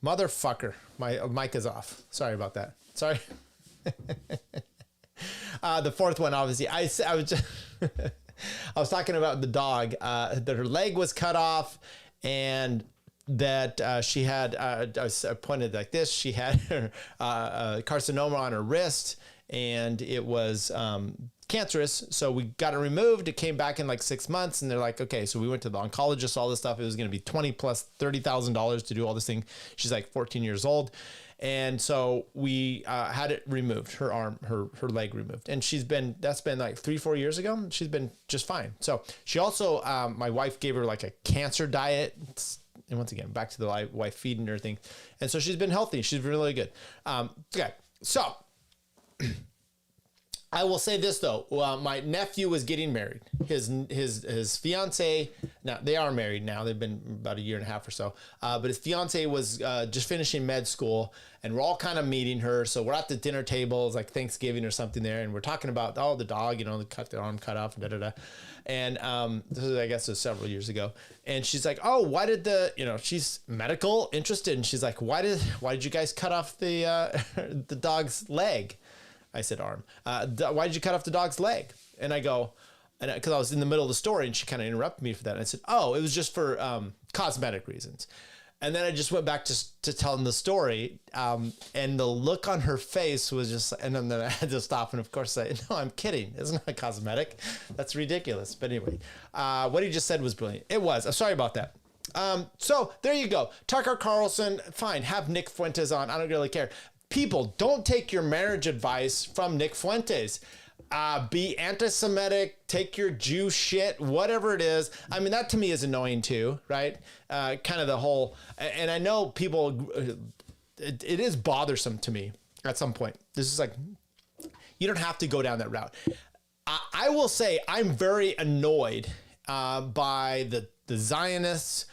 Motherfucker. My mic is off. Sorry about that. Sorry. The fourth one, obviously, I was just I was talking about the dog, that her leg was cut off and that she had, I pointed like this, she had her carcinoma on her wrist and it was cancerous. So we got it removed. It came back in like 6 months and they're like, okay, so we went to the oncologist, all this stuff. It was going to be $20,000 plus $30,000 to do all this thing. She's like 14 years old. And so we had it removed, her arm, her leg removed. And that's been like 3-4 years ago. She's been just fine. So she also, my wife gave her like a cancer diet. And once again, back to the wife feeding her thing. And so she's been healthy. She's been really good. Okay. So I will say this though, my nephew was getting married. His fiance, now they are married now. They've been about 1.5 years or so. But his fiance was just finishing med school, and we're all kind of meeting her. So we're at the dinner table, it's like Thanksgiving or something there, and we're talking about the dog, the arm cut off, and da da da. And this is, I guess, was several years ago. And she's like, "Oh, why did she's medical interested, and she's like, why did you guys cut off the the dog's leg?" I said arm. Why did you cut off the dog's leg? And I go, because I was in the middle of the story and she kind of interrupted me for that. And I said, oh, it was just for cosmetic reasons. And then I just went back to telling the story. And the look on her face was just, and then I had to stop. And of course I said, no, I'm kidding. It's not cosmetic. That's ridiculous. But anyway, what he just said was brilliant. It was. I'm sorry about that. So there you go. Tucker Carlson, fine. Have Nick Fuentes on. I don't really care. People, don't take your marriage advice from Nick Fuentes. Be anti-Semitic, take your Jew shit, whatever it is. I mean, that to me is annoying too, right? Kind of the whole, and I know people, it is bothersome to me at some point. This is like, you don't have to go down that route. I will say I'm very annoyed by the Zionists,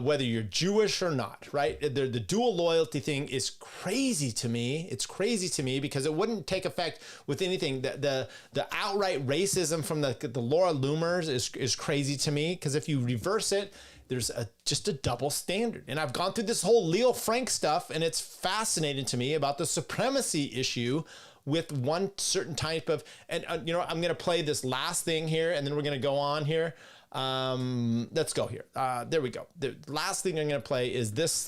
whether you're Jewish or not, right? The dual loyalty thing is crazy to me. It's crazy to me because it wouldn't take effect with anything. The outright racism from the Laura Loomers is crazy to me because if you reverse it, there's just a double standard. And I've gone through this whole Leo Frank stuff, and it's fascinating to me about the supremacy issue with one certain type of, and you know, I'm going to play this last thing here, and then we're going to go on here. Let's go here. There we go. The last thing I'm going to play is this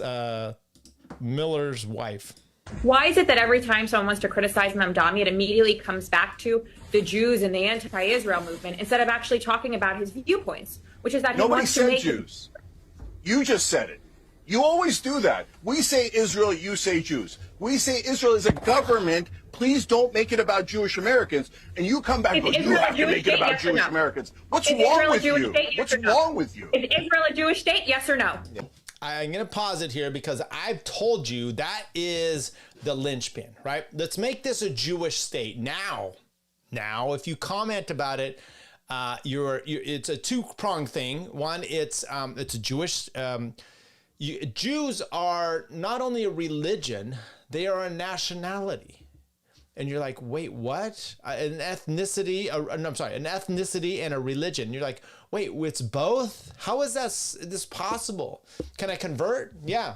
Miller's wife. Why is it that every time someone wants to criticize Mamdani, it immediately comes back to the Jews and the anti-Israel movement instead of actually talking about his viewpoints, which is that he Nobody wants to said make Jews. You just said it. You always do that. We say Israel, you say Jews. We say Israel is a government. Please don't make it about Jewish Americans. And you come back and go, you have to make it about Jewish Americans. What's wrong with you? What's wrong with you? Is Israel a Jewish state? Yes or no? I'm going to pause it here because I've told you that is the linchpin, right? Let's make this a Jewish state. Now, if you comment about it, it's a two-pronged thing. One, it's a Jewish. Jews are not only a religion, they are a nationality. And you're like, wait, what? An ethnicity and a religion. You're like, wait, it's both? How is this possible? Can I convert? Yeah.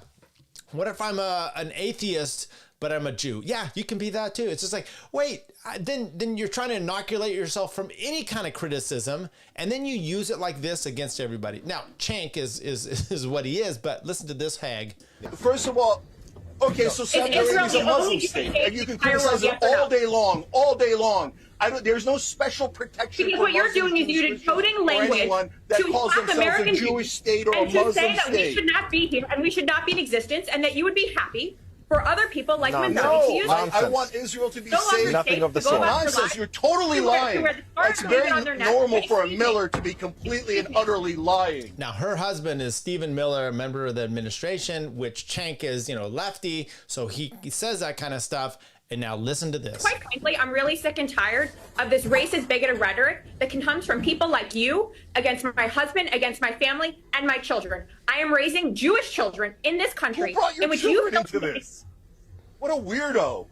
What if I'm an atheist, but I'm a Jew? Yeah, you can be that too. It's just like, wait, then you're trying to inoculate yourself from any kind of criticism, and then you use it like this against everybody. Now, Chank is what he is, but listen to this hag. First of all, okay, so Saudi Arabia is a Muslim state, and you can criticize it all day long, all day long. There's no special protection. Because what you're doing is you're decoding language to attack American Jewish state or and a to Muslim say that we state. should not be here and we should not be in existence, and that you would be happy for other people like Mamdani to use it. I want Israel to be No safe. Nothing of the sort. Nonsense. You're totally lying. It's very normal for a Miller to be completely and utterly lying. Now, her husband is Stephen Miller, a member of the administration, which Chank is, lefty. So he says that kind of stuff. And now listen to this. Quite frankly, I'm really sick and tired of this racist, bigoted rhetoric that comes from people like you against my husband, against my family, and my children. I am raising Jewish children in this country. Who brought your in which children you into this? What a weirdo.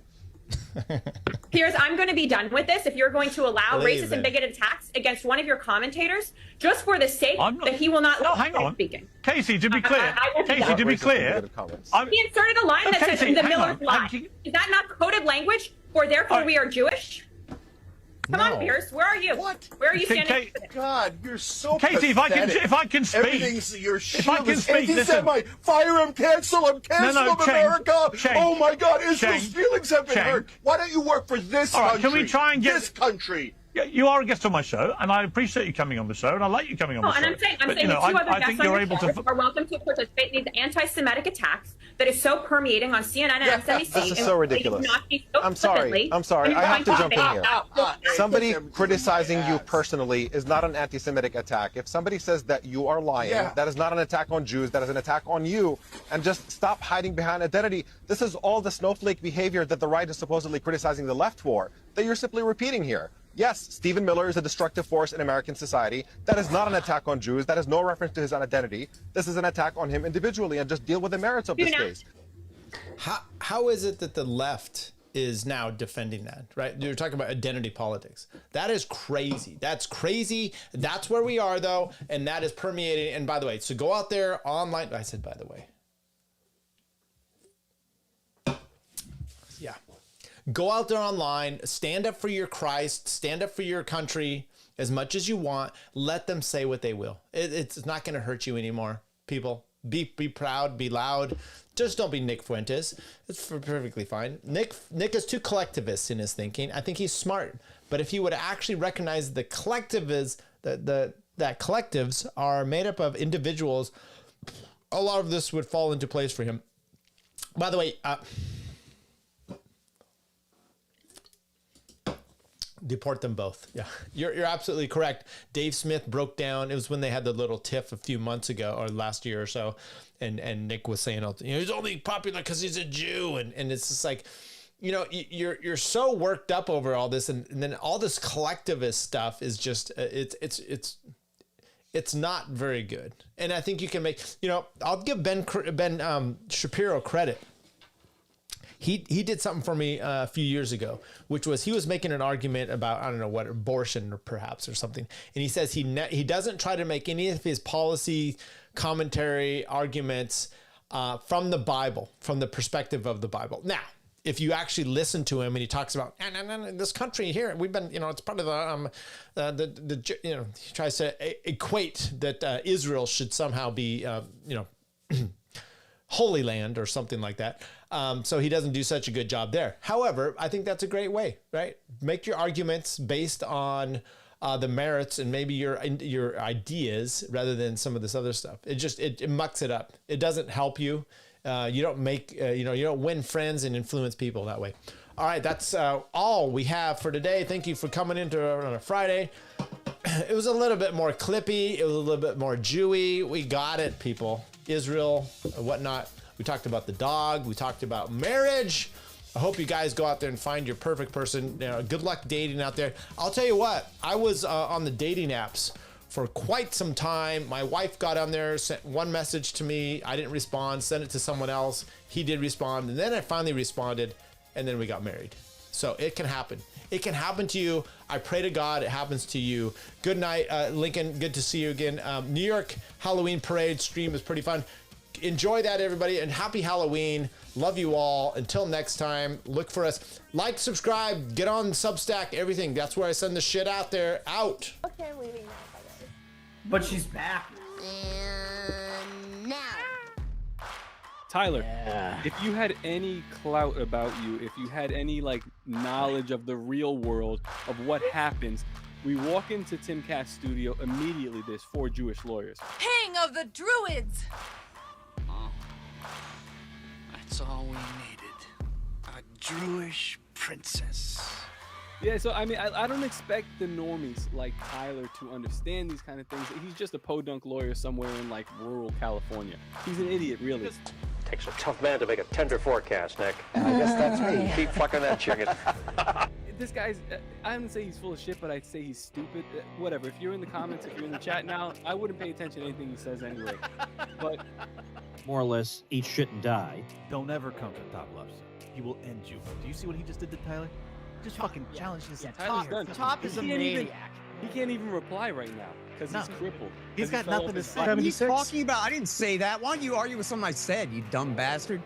Piers, I'm going to be done with this if you're going to allow racist and bigoted attacks against one of your commentators just for the sake that he will not hang on. speaking. Casey, to be clear, he inserted a line that says Casey, the hang Miller's on. lie. Is that not coded language for therefore we are Jewish? Come on, Piers, where are you? What? Where are you standing? God, you're so Casey, pathetic. if I can speak, Everything's your if I can speak, listen. Fire him, cancel him, cancel him, America. Oh my God, Israel's feelings have been hurt. Why don't you work for this All right, country? can we try and get this country? Yeah, you are a guest on my show, and I appreciate you coming on the show, and I like you coming on the show. And I'm saying But, that two other I guests think on you're your able show to. are welcome to participate in these anti-Semitic attacks that is so permeating on CNN and MSNBC. This is so ridiculous. I'm sorry. I have to jump in here. Somebody criticizing you personally is not an anti-Semitic attack. If somebody says that you are lying, that is not an attack on Jews. That is an attack on you. And just stop hiding behind identity. This is all the snowflake behavior that the right is supposedly criticizing the left for, that you're simply repeating here. Yes, Stephen Miller is a destructive force in American society. That is not an attack on Jews. That is no reference to his identity. This is an attack on him individually, and just deal with the merits of this case. How is it that the left is now defending that, right? You're talking about identity politics. That is crazy. That's crazy. That's where we are, though, and that is permeating. And by the way, so go out there online. I said, by the way. Yeah. Go out there online, stand up for your Christ, stand up for your country as much as you want. Let them say what they will. It's not going to hurt you anymore, people. Be proud, be loud. Just don't be Nick Fuentes. It's perfectly fine. Nick is too collectivist in his thinking. I think he's smart. But if he would actually recognize the collective is that collectives are made up of individuals a lot of this would fall into place for him. By the way, deport them both. Yeah, you're absolutely correct. Dave Smith broke down. It was when they had the little tiff a few months ago or last year or so, and Nick was saying, he's only popular because he's a Jew, and it's just like, you're so worked up over all this, and then all this collectivist stuff is just it's not very good. And I think you can make, I'll give Ben Shapiro credit. He did something for me a few years ago, which was he was making an argument about, I don't know what, abortion or perhaps or something. And he says he doesn't try to make any of his policy commentary arguments from the Bible, from the perspective of the Bible. Now, if you actually listen to him and he talks about this country here, we've been, it's part of he tries to equate that Israel should somehow be, Holy Land or something like that. So he doesn't do such a good job there. However, I think that's a great way, right? Make your arguments based on the merits and maybe your ideas rather than some of this other stuff. It mucks it up. It doesn't help you. You don't make, you don't win friends and influence people that way. All right, that's all we have for today. Thank you for coming on a Friday. It was a little bit more clippy. It was a little bit more Jewy. We got it, people. Israel, whatnot. We talked about the dog. We talked about marriage. I hope you guys go out there and find your perfect person. Good luck dating out there. I'll tell you what, I was on the dating apps for quite some time. My wife got on there, sent one message to me. I didn't respond, sent it to someone else. He did respond. And then I finally responded, and then we got married. So it can happen. It can happen to you. I pray to God it happens to you. Good night, Lincoln. Good to see you again. New York Halloween parade stream is pretty fun. Enjoy that, everybody, and happy Halloween. Love you all. Until next time, look for us. Like, subscribe, get on Substack, everything. That's where I send the shit out there. Out. Okay, I'm leaving now, by the way. But she's back. And now. Tyler, if you had any clout about you, if you had any knowledge of the real world of what happens, we walk into Timcast's studio, immediately there's 4 Jewish lawyers. King of the Druids! That's all we needed. A Jewish princess. Yeah, so I mean, I don't expect the normies like Tyler to understand these kind of things. He's just a podunk lawyer somewhere in rural California. He's an idiot, really. Takes a tough man to make a tender forecast, Nick. I guess that's me. Keep fucking that chicken. This guy's, I wouldn't say he's full of shit, but I'd say he's stupid. Whatever, if you're in the comments, if you're in the chat now, I wouldn't pay attention to anything he says anyway. But more or less, eat shit and die. Don't ever come to Top Left. He will end you. Do you see what he just did to Tyler? Just fucking challenge this Tyler's done. Top is a maniac. He can't even reply right now because he's crippled. He's got nothing to say. What are you talking about? I didn't say that. Why don't you argue with something I said, you dumb bastard?